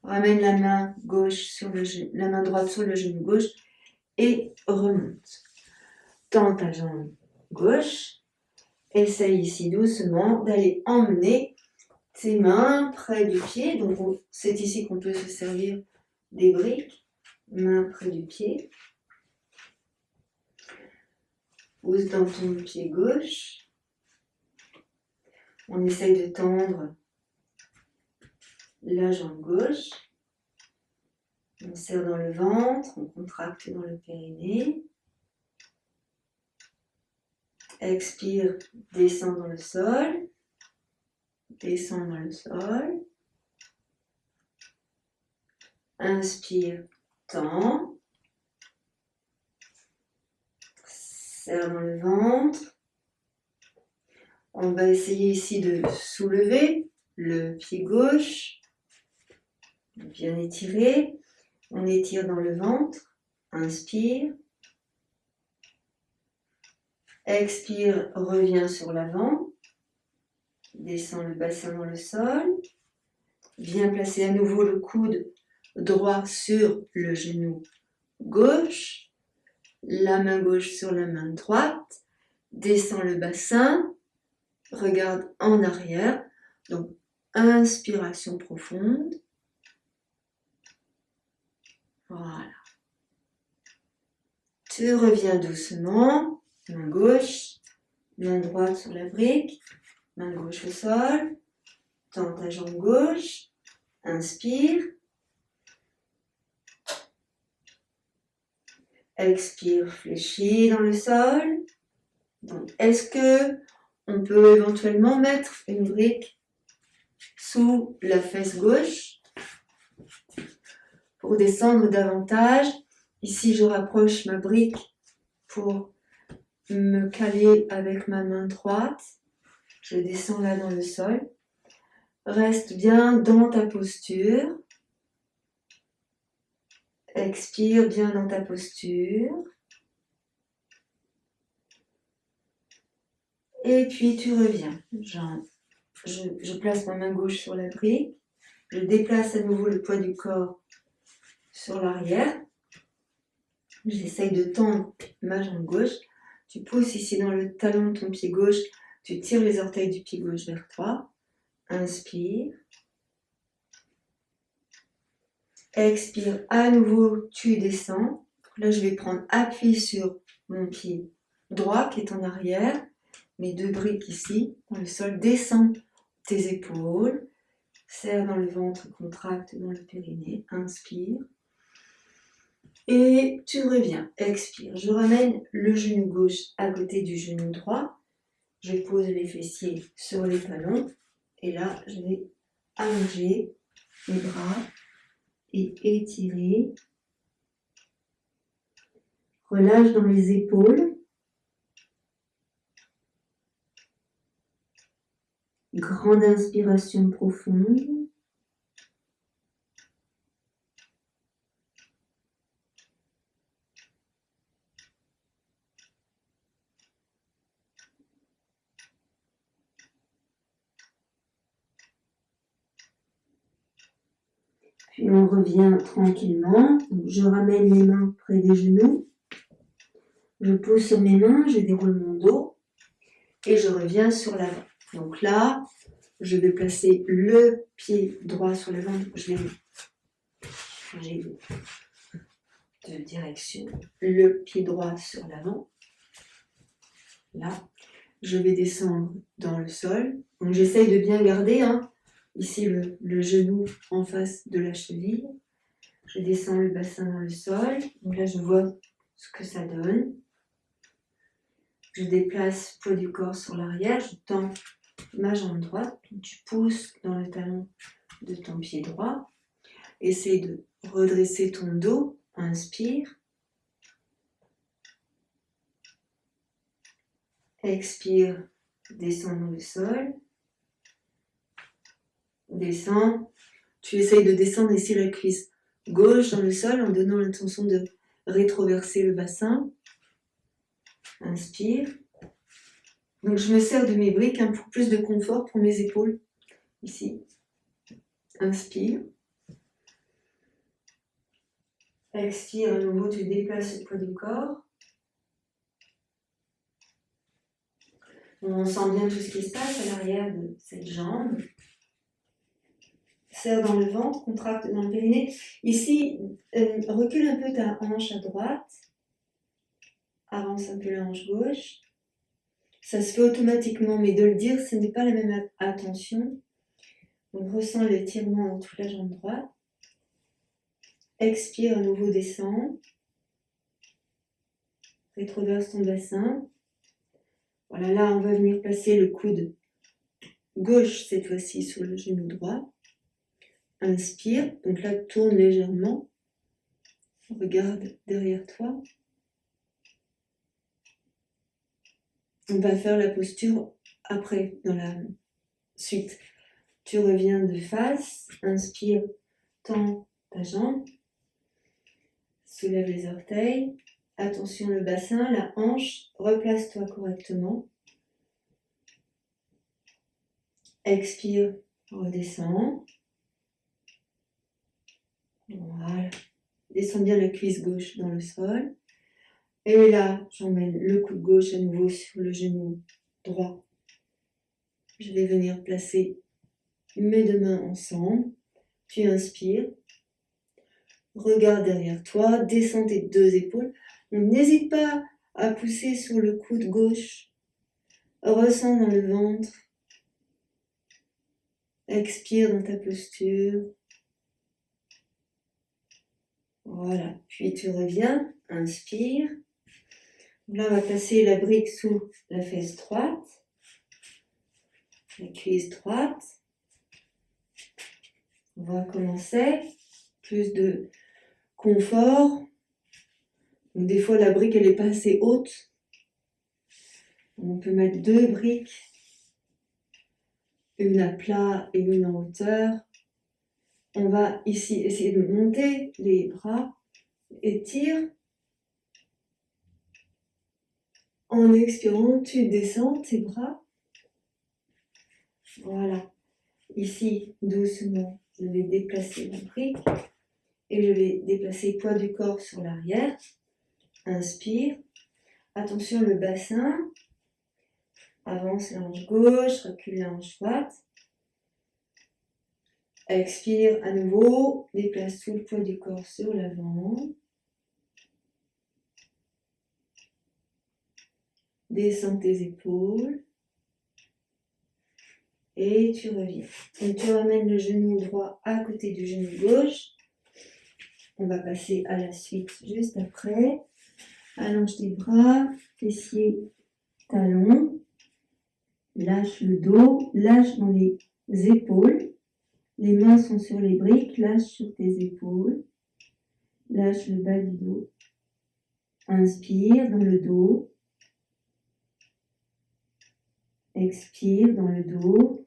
Ramène la main gauche sur la main droite sur le genou gauche et remonte. Tends ta jambe gauche. Essaye ici doucement d'aller emmener tes mains près du pied. Donc c'est ici qu'on peut se servir des briques. Main près du pied. Pousse dans ton pied gauche. On essaye de tendre la jambe gauche. On serre dans le ventre, on contracte dans le périnée. Expire, descend dans le sol. Descend dans le sol. Inspire, tend. Serre dans le ventre. On va essayer ici de soulever le pied gauche. Bien étiré. On étire dans le ventre. Inspire. Expire, reviens sur l'avant. Descends le bassin dans le sol. Viens placer à nouveau le coude droit sur le genou gauche. La main gauche sur la main droite. Descends le bassin. Regarde en arrière. Donc, inspiration profonde. Voilà. Tu reviens doucement. Main gauche, main droite sur la brique. Main gauche au sol. Tends ta jambe gauche. Inspire. Expire, fléchis dans le sol. Donc, est-ce que on peut éventuellement mettre une brique sous la fesse gauche pour descendre davantage? Ici, je rapproche ma brique pour me caler avec ma main droite. Je descends là dans le sol. Reste bien dans ta posture. Expire bien dans ta posture. Et puis tu reviens. Je place ma main gauche sur la brique. Je déplace à nouveau le poids du corps sur l'arrière. J'essaye de tendre ma jambe gauche. Tu pousses ici dans le talon de ton pied gauche. Tu tires les orteils du pied gauche vers toi. Inspire. Expire, à nouveau, tu descends. Là, je vais prendre appui sur mon pied droit qui est en arrière. Mes deux briques ici, dans le sol. Descends tes épaules. Serre dans le ventre, contracte dans le périnée. Inspire. Et tu reviens. Expire. Je ramène le genou gauche à côté du genou droit. Je pose les fessiers sur les talons. Et là, je vais allonger mes bras et étirer. Relâche dans les épaules. Grande inspiration profonde. Puis on revient tranquillement. Donc je ramène les mains près des genoux. Je pose sur mes mains, je déroule mon dos et je reviens sur l'avant. Donc là, je vais placer le pied droit sur l'avant. Je vais changer de direction. Le pied droit sur l'avant. Là, je vais descendre dans le sol. Donc j'essaye de bien garder ici le genou en face de la cheville. Je descends le bassin dans le sol. Donc là, je vois ce que ça donne. Je déplace le poids du corps sur l'arrière. Je tends ma jambe droite. Tu pousses dans le talon de ton pied droit. Essaye de redresser ton dos. Inspire. Expire. Descends dans le sol. Descends. Tu essayes de descendre ici la cuisse gauche dans le sol en donnant l'intention de rétroverser le bassin. Inspire. Donc je me sers de mes briques pour plus de confort pour mes épaules. Ici. Inspire. Expire, à nouveau tu déplaces le poids du corps. On sent bien tout ce qui se passe à l'arrière de cette jambe. Serre dans le ventre, contracte dans le périnée. Ici, recule un peu ta hanche à droite. avance un peu la hanche gauche. Ça se fait automatiquement, mais de le dire, ce n'est pas la même attention. Donc ressens l'étirement dans toute la jambe droite. Expire, à nouveau descend. Rétroverse ton bassin. Voilà, là on va venir placer le coude gauche cette fois-ci sur le genou droit. Inspire, donc là tourne légèrement. Regarde derrière toi. On va faire la posture après, dans la suite. Tu reviens de face, inspire, tends ta jambe, soulève les orteils, attention le bassin, la hanche, replace-toi correctement. Expire, redescends. Voilà. Descends bien la cuisse gauche dans le sol. Et là, j'emmène le coude gauche à nouveau sur le genou droit. Je vais venir placer mes deux mains ensemble. Tu inspires. Regarde derrière toi. Descends tes deux épaules. N'hésite pas à pousser sur le coude gauche. Ressens dans le ventre. Expire dans ta posture. Voilà. Puis tu reviens. Inspire. Là, on va placer la brique sous la fesse droite. La cuisse droite. On va commencer. Plus de confort. Donc, des fois, la brique, elle n'est pas assez haute. On peut mettre deux briques. Une à plat et une en hauteur. On va ici essayer de monter les bras. Étire. En expirant, tu descends tes bras. Voilà. Ici, doucement, je vais déplacer la brique. Et je vais déplacer le poids du corps sur l'arrière. Inspire. Attention le bassin. Avance la hanche gauche, recule la hanche droite. Expire à nouveau. Déplace tout le poids du corps sur l'avant. Descends tes épaules. Et tu reviens. Donc tu ramènes le genou droit à côté du genou gauche. On va passer à la suite juste après. Allonge tes bras, fessiers, talons. Lâche le dos, lâche dans les épaules. Les mains sont sur les briques, lâche sur tes épaules. Lâche le bas du dos. Inspire dans le dos. Expire dans le dos.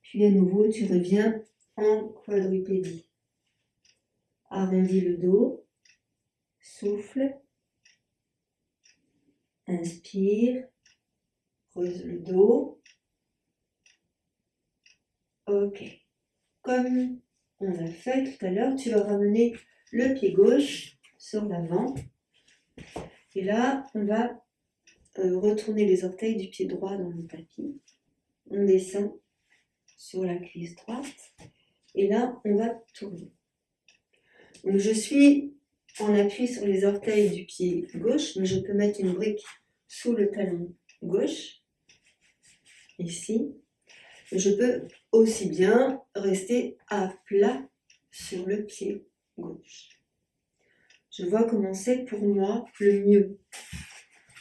Puis à nouveau, tu reviens en quadrupédie. Arrondis le dos. Souffle. Inspire. Creuse le dos. Ok. Comme on a fait tout à l'heure, tu vas ramener le pied gauche sur l'avant. Et là, on va retourner les orteils du pied droit dans le tapis. On descend sur la cuisse droite. Et là, on va tourner. Donc, je suis en appui sur les orteils du pied gauche, mais je peux mettre une brique sous le talon gauche. Ici. Je peux aussi bien rester à plat sur le pied gauche. Je vois comment c'est pour moi le mieux.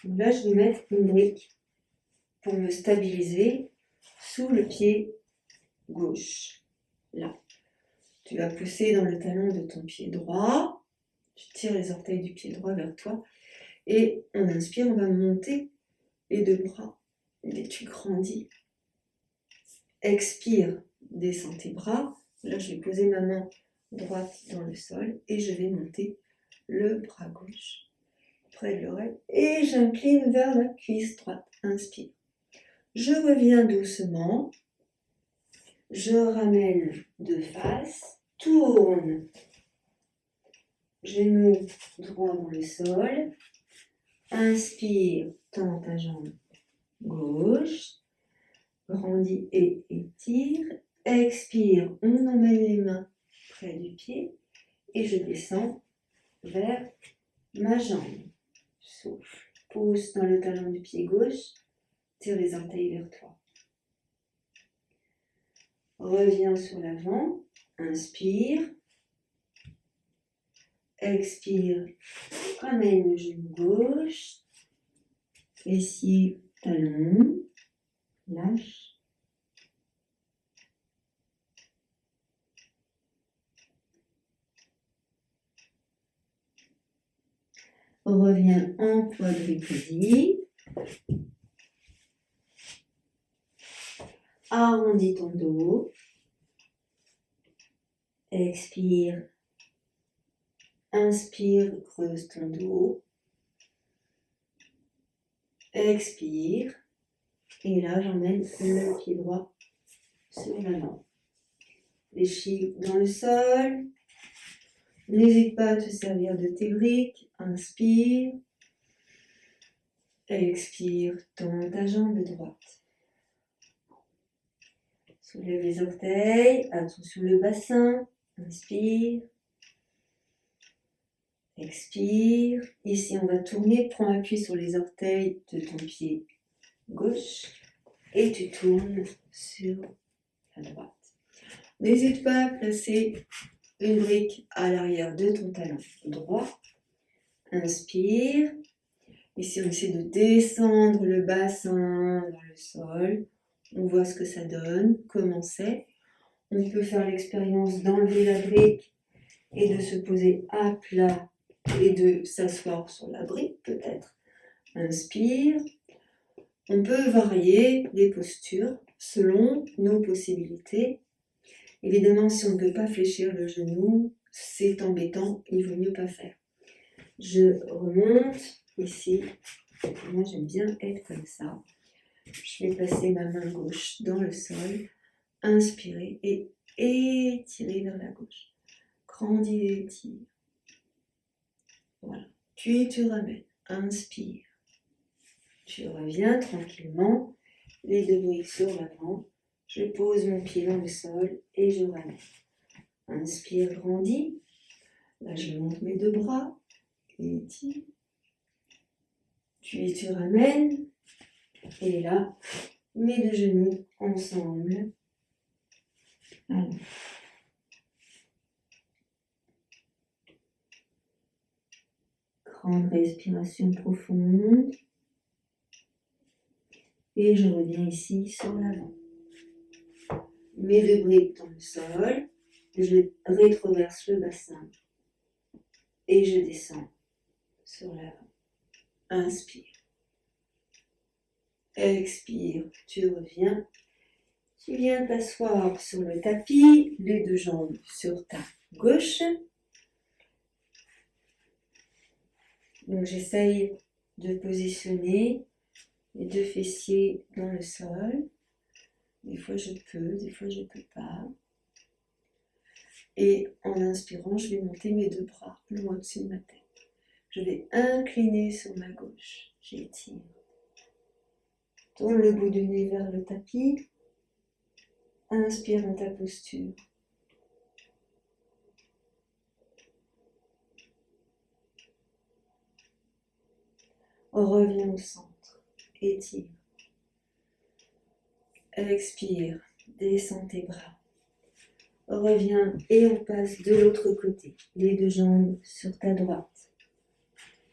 Donc là, je vais mettre une brique pour me stabiliser sous le pied gauche. Là. Tu vas pousser dans le talon de ton pied droit. Tu tires les orteils du pied droit vers toi. Et on inspire, on va monter les deux bras. Et tu grandis. Expire, descends tes bras. Là, je vais poser ma main droite dans le sol et je vais monter le bras gauche près de l'oreille et j'incline vers la cuisse droite. Inspire. Je reviens doucement. Je ramène de face. Tourne. Genou droit dans le sol. Inspire, tends ta jambe gauche. Grandis et étire. Expire, on emmène les mains près du pied et je descends vers ma jambe. Souffle. Pousse dans le talon du pied gauche. Tire les orteils vers toi. Reviens sur l'avant. Inspire. Expire. Ramène le genou gauche. Fessier, talon. Lâche. Reviens en quadripédie. Arrondis ton dos. Expire. Inspire, creuse ton dos. Expire. Et là, j'emmène le pied droit sur l'avant. Les chevilles dans le sol. N'hésite pas à te servir de tes briques. Inspire. Expire, tends ta jambe droite. Soulève les orteils. Attention le bassin. Inspire. Expire. Ici, on va tourner. Prends appui sur les orteils de ton pied gauche. Et tu tournes sur la droite. N'hésite pas à placer une brique à l'arrière de ton talon droit. Inspire. Ici, on essaie de descendre le bassin dans le sol. On voit ce que ça donne, comment c'est. On peut faire l'expérience d'enlever la brique et de se poser à plat et de s'asseoir sur la brique peut-être. Inspire. On peut varier les postures selon nos possibilités. Évidemment, si on ne peut pas fléchir le genou, c'est embêtant, il vaut mieux pas faire. Je remonte ici. Moi, j'aime bien être comme ça. Je vais passer ma main gauche dans le sol. Inspirer et étirer vers la gauche. Grandis et étire. Voilà. Puis tu ramènes. Inspire. Tu reviens tranquillement. Les deux briques sur l'avant. Je pose mon pied dans le sol et je ramène. Inspire, grandis. Là, je monte mes deux bras. Étire. Puis tu ramènes. Et là, mes deux genoux ensemble. Alors. Grande respiration profonde. Et je reviens ici sur l'avant. Mes deux briques dans le sol. Je rétroverse le bassin. Et je descends sur l'avant. Inspire. Expire. Tu reviens. Tu viens t'asseoir sur le tapis. Les deux jambes sur ta gauche. Donc j'essaye de positionner les deux fessiers dans le sol. Des fois je peux, des fois je ne peux pas. Et en inspirant, je vais monter mes deux bras loin au-dessus de ma tête. Je vais incliner sur ma gauche. J'étire. Tourne le bout du nez vers le tapis. Inspire dans ta posture. Reviens au centre. Étire. Expire. Descends tes bras. Reviens et on passe de l'autre côté. Les deux jambes sur ta droite.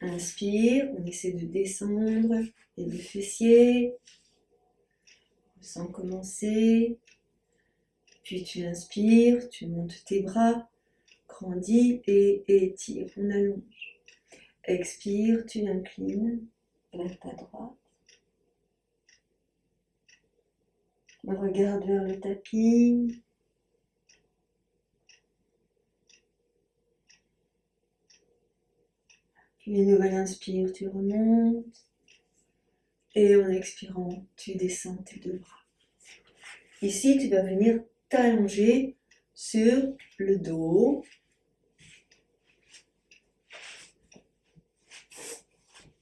Inspire. On essaie de descendre les deux fessiers. Sans commencer. Puis tu inspires. Tu montes tes bras. Grandis et étire. On allonge. Expire, tu inclines vers ta droite. Regarde vers le tapis. Puis une nouvelle inspire, tu remontes. Et en expirant, tu descends tes deux bras. Ici, tu vas venir t'allonger sur le dos.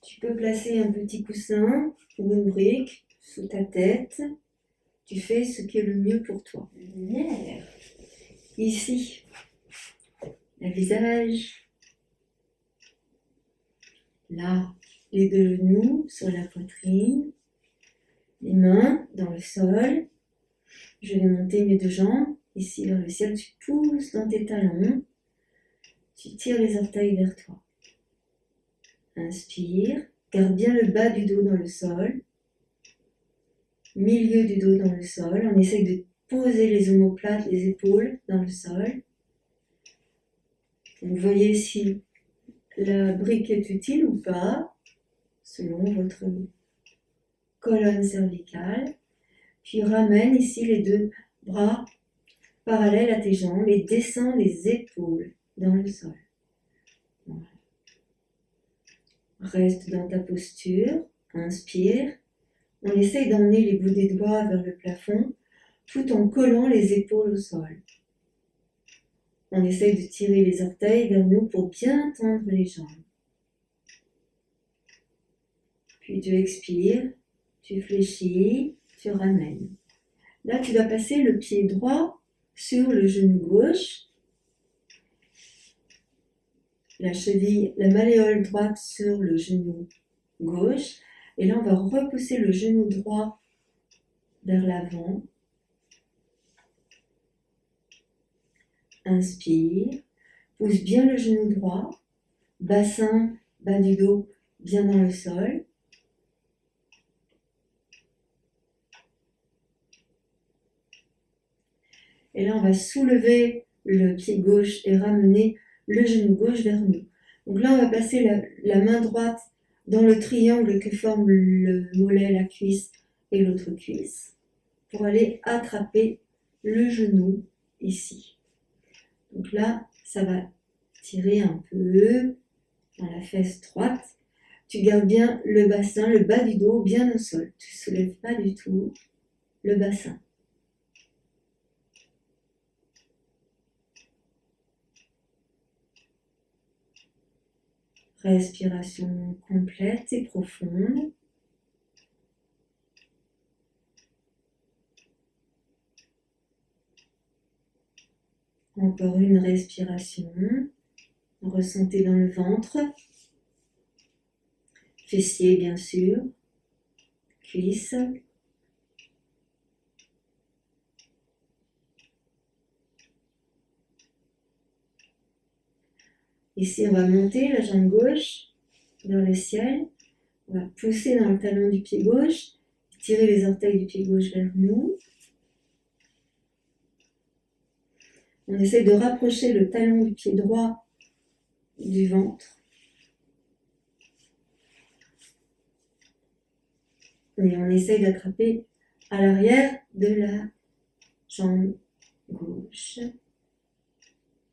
Tu peux placer un petit coussin ou une brique sous ta tête. Tu fais ce qui est le mieux pour toi. Lumière. Ici, le visage. Là, les deux genoux sur la poitrine, les mains dans le sol. Je vais monter mes deux jambes. Ici, vers le ciel, tu pousses dans tes talons. Tu tires les orteils vers toi. Inspire. Garde bien le bas du dos dans le sol. Milieu du dos dans le sol. On essaye de poser les omoplates, les épaules dans le sol. Vous voyez si la brique est utile ou pas, selon votre colonne cervicale. Puis ramène ici les deux bras parallèles à tes jambes et descends les épaules dans le sol. Voilà. Reste dans ta posture, inspire. On essaye d'emmener les bouts des doigts vers le plafond tout en collant les épaules au sol. On essaye de tirer les orteils vers nous pour bien tendre les jambes. Puis tu expires, tu fléchis, tu ramènes. Là, tu vas passer le pied droit sur le genou gauche, la cheville, la malléole droite sur le genou gauche. Et là, on va repousser le genou droit vers l'avant. Inspire, pousse bien le genou droit, bassin, bas du dos, bien dans le sol. Et là, on va soulever le pied gauche et ramener le genou gauche vers nous. Donc là, on va passer la main droite dans le triangle que forme le mollet, la cuisse et l'autre cuisse pour aller attraper le genou ici. Donc là, ça va tirer un peu dans la fesse droite. Tu gardes bien le bassin, le bas du dos bien au sol. Tu ne soulèves pas du tout le bassin. Respiration complète et profonde. Encore une respiration. Ressentez dans le ventre. Fessiers bien sûr. Cuisses. Ici, on va monter la jambe gauche vers le ciel. On va pousser dans le talon du pied gauche. Tirer les orteils du pied gauche vers nous. On essaie de rapprocher le talon du pied droit du ventre. Et on essaye d'attraper à l'arrière de la jambe gauche.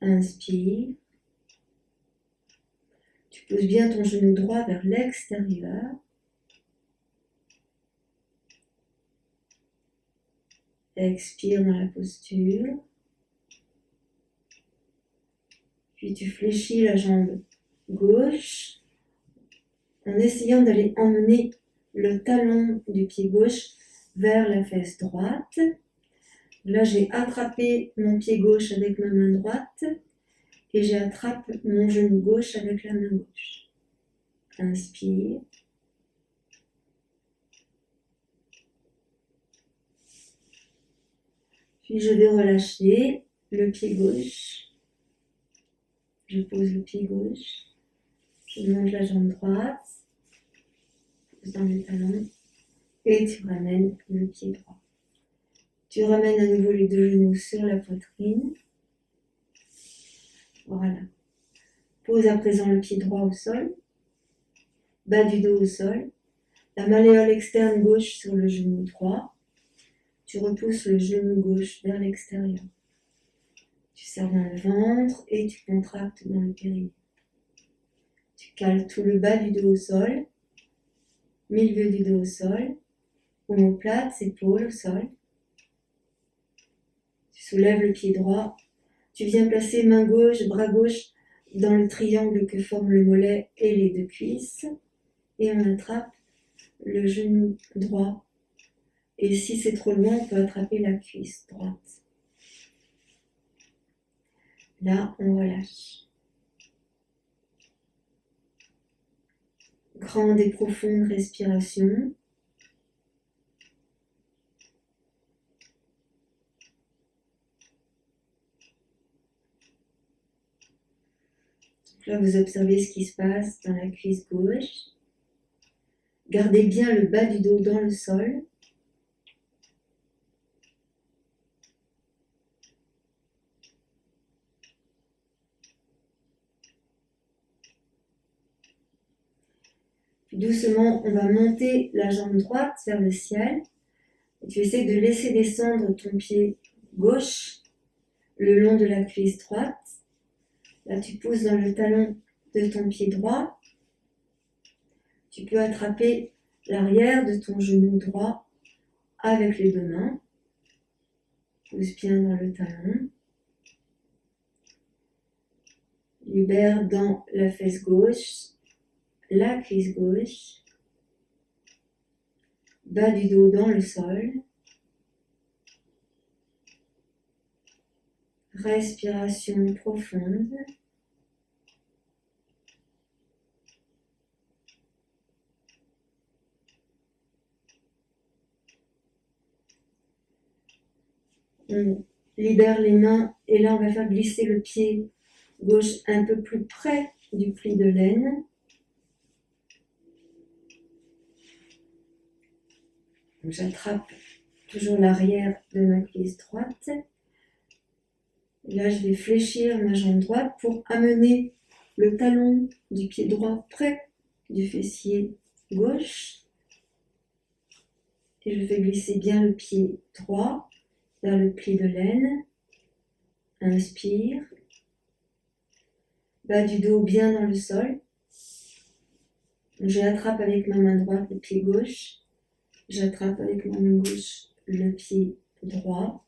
Inspire. Tu poses bien ton genou droit vers l'extérieur. Expire dans la posture. Puis tu fléchis la jambe gauche en essayant d'aller emmener le talon du pied gauche vers la fesse droite. Là, j'ai attrapé mon pied gauche avec ma main droite et j'attrape mon genou gauche avec la main gauche. Inspire. Puis je vais relâcher le pied gauche. Je pose le pied gauche. Je monte la jambe droite. Pose dans le talon. Et tu ramènes le pied droit. Tu ramènes à nouveau les deux genoux sur la poitrine. Voilà. Pose à présent le pied droit au sol. Bas du dos au sol. La malléole externe gauche sur le genou droit. Tu repousses le genou gauche vers l'extérieur. Tu serres dans le ventre et tu contractes dans le périnée. Tu cales tout le bas du dos au sol. Milieu du dos au sol. Omoplate, épaules au sol. Tu soulèves le pied droit. Tu viens placer main gauche, bras gauche dans le triangle que forment le mollet et les deux cuisses. Et on attrape le genou droit. Et si c'est trop loin, on peut attraper la cuisse droite. Là, on relâche. grande et profonde respiration. Là, vous observez ce qui se passe dans la cuisse gauche. Gardez bien le bas du dos dans le sol. Puis doucement, on va monter la jambe droite vers le ciel. Et tu essaies de laisser descendre ton pied gauche le long de la cuisse droite. Là, tu pousses dans le talon de ton pied droit. Tu peux attraper l'arrière de ton genou droit avec les deux mains. Pousse bien dans le talon. Libère dans la fesse gauche, la cuisse gauche. Bas du dos dans le sol. Respiration profonde. On libère les mains et là on va faire glisser le pied gauche un peu plus près du pli de l'aine. J'attrape toujours l'arrière de ma cuisse droite. Et là, je vais fléchir ma jambe droite pour amener le talon du pied droit près du fessier gauche. Et je fais glisser bien le pied droit vers le pli de l'aine. Inspire. Bas du dos bien dans le sol. J'attrape avec ma main droite le pied gauche. J'attrape avec ma main gauche le pied droit.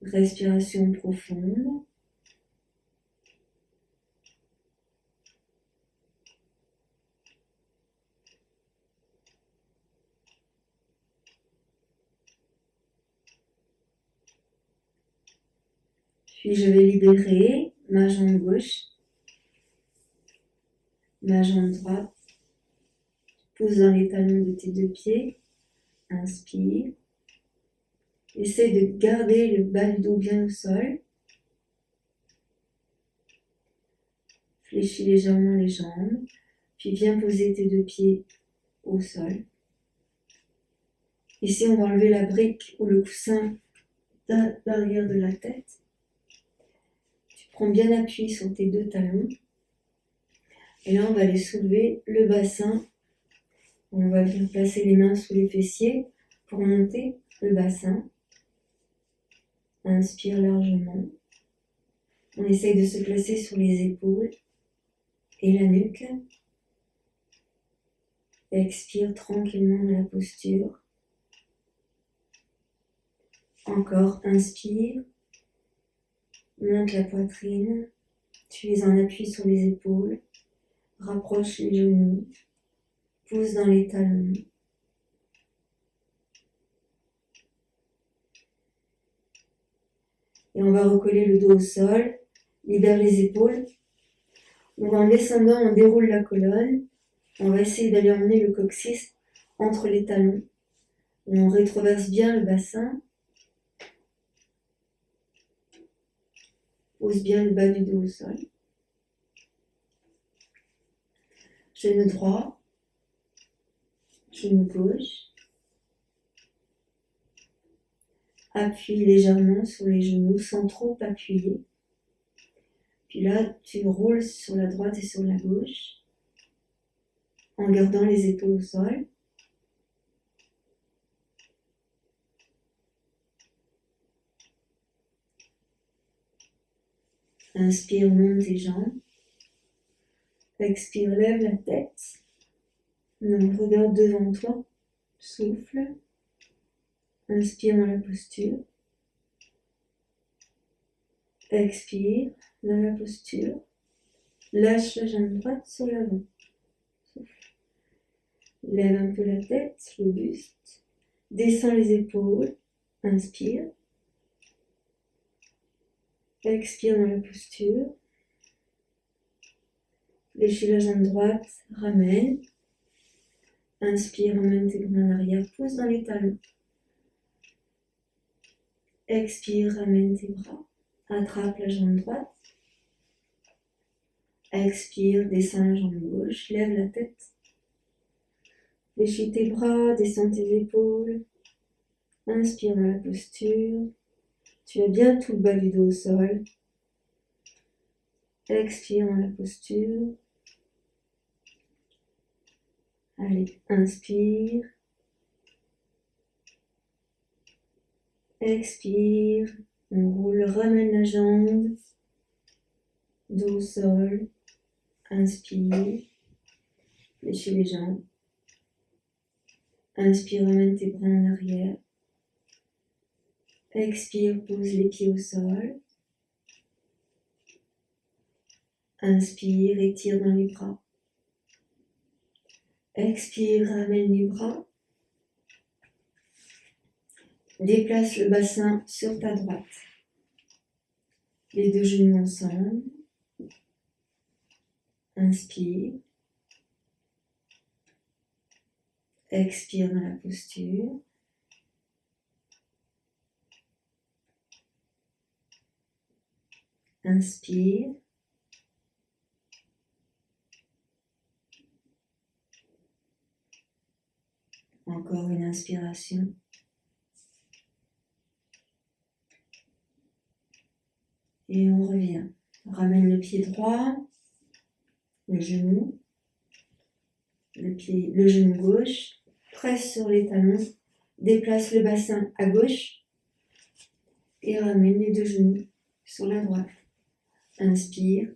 Respiration profonde. Puis je vais libérer ma jambe gauche, ma jambe droite. Pousse dans les talons de tes deux pieds. Inspire. Essaye de garder le bas du dos bien au sol. Fléchis légèrement les jambes. Puis viens poser tes deux pieds au sol. Ici, on va enlever la brique ou le coussin d'arrière de la tête. Tu prends bien appui sur tes deux talons. Et là, on va aller soulever le bassin. On va venir placer les mains sous les fessiers pour monter le bassin. Inspire largement. On essaye de se placer sur les épaules et la nuque. Expire tranquillement dans la posture. Encore, inspire. Monte la poitrine. Tu es en appui sur les épaules. Rapproche les genoux. Pousse dans les talons. Et on va recoller le dos au sol. Libère les épaules. Donc en descendant, on déroule la colonne. On va essayer d'aller emmener le coccyx entre les talons. On rétroverse bien le bassin. Pose bien le bas du dos au sol. Genou droit. Genou gauche. Appuie légèrement sur les genoux sans trop appuyer. Puis là, tu roules sur la droite et sur la gauche en gardant les épaules au sol. Inspire, monte tes jambes. Expire, lève la tête. Non, regarde devant toi. Souffle. Inspire dans la posture. Expire dans la posture. Lâche la jambe droite sur l'avant. Souffle. Lève un peu la tête, le buste. Descends les épaules. Inspire. Expire dans la posture. Fléchis la jambe droite, ramène. Inspire, ramène tes bras en arrière, pousse dans les talons. Expire, ramène tes bras. Attrape la jambe droite. Expire, descends la jambe gauche, lève la tête. Fléchis tes bras, descends tes épaules. Inspire dans la posture. Tu as bien tout le bas du dos au sol. Expire dans la posture. Allez, inspire. Expire. On roule, ramène la jambe. Dos au sol. Inspire. Fléchis les jambes. Inspire, ramène tes bras en arrière. Expire, pose les pieds au sol. Inspire, étire dans les bras. Expire, ramène les bras. Déplace le bassin sur ta droite. Les deux genoux ensemble. Inspire. Expire dans la posture. Inspire. Encore une inspiration. Et on revient. Ramène le pied droit, le genou, le genou gauche, presse sur les talons, déplace le bassin à gauche et ramène les deux genoux sur la droite. Inspire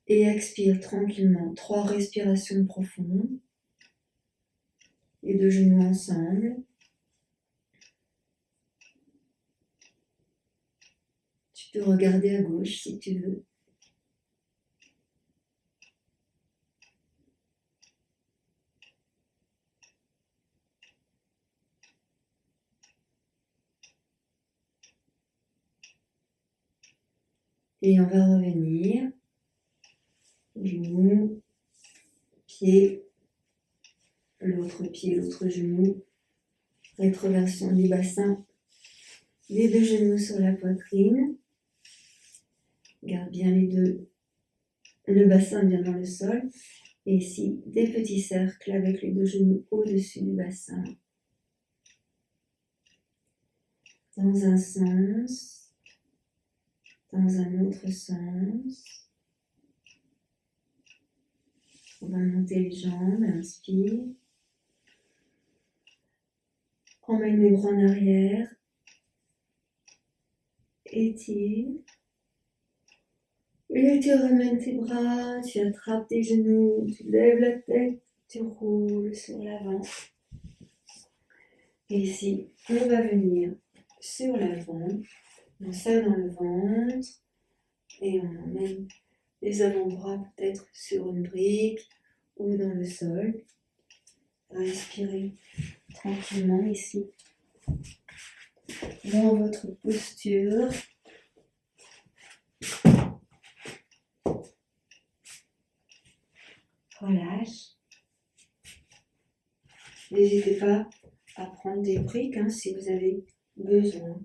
et expire tranquillement. 3 respirations profondes. Les deux genoux ensemble. Tu peux regarder à gauche si tu veux. Et on va revenir. Genou, pied, l'autre pied, l'autre genou. Rétroversion du bassin. Les deux genoux sur la poitrine. Garde bien les deux. Le bassin bien dans le sol. Et ici, des petits cercles avec les deux genoux au-dessus du bassin. Dans un sens. Dans un autre sens. On va monter les jambes. Inspire. Emmène les bras en arrière. Étire. Et tu ramènes tes bras, tu attrapes tes genoux, tu lèves la tête, tu roules sur l'avant. Et ici, on va venir sur l'avant, on serre dans le ventre et on emmène les avant-bras peut-être sur une brique ou dans le sol. Respirez tranquillement ici, dans votre posture. Relâche. N'hésitez pas à prendre des briques si vous avez besoin.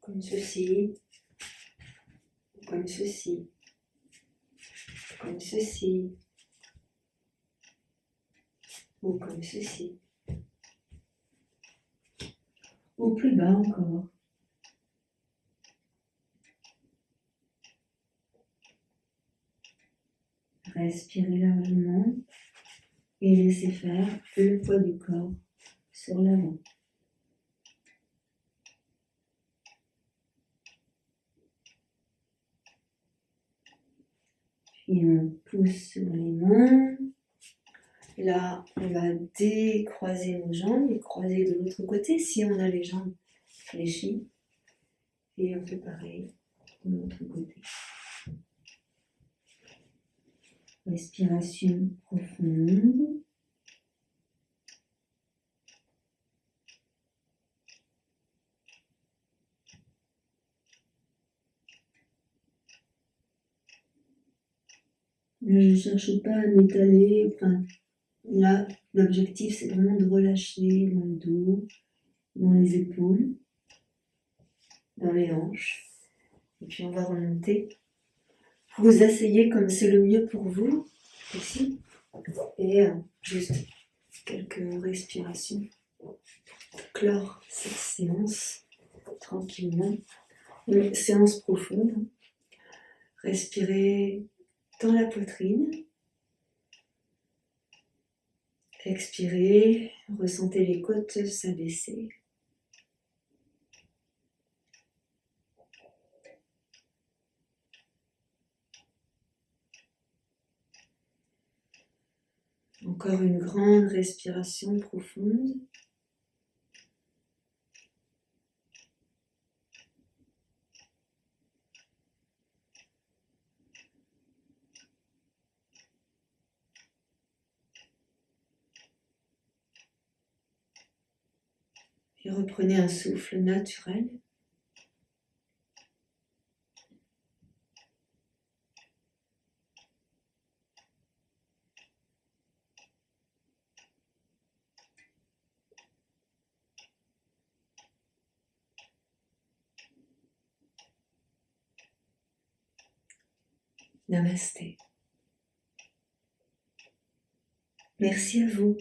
Comme ceci, comme ceci, comme ceci, ou comme ceci, ou plus bas encore. Respirez largement et laissez faire le poids du corps sur l'avant. Puis on pousse sur les mains. Là, on va décroiser nos jambes et croiser de l'autre côté si on a les jambes fléchies. Et on fait pareil de l'autre côté. Respiration profonde. Je ne cherche pas à m'étaler. Enfin, là, l'objectif, c'est vraiment de relâcher dans le dos, dans les épaules, dans les hanches. Et puis, on va remonter. Vous asseyez comme c'est le mieux pour vous, ici. Et juste quelques respirations pour clore cette séance tranquillement. Une séance profonde. Respirez dans la poitrine. Expirez, ressentez les côtes s'abaisser. Encore une grande respiration profonde. Et reprenez un souffle naturel. Namasté. Merci à vous.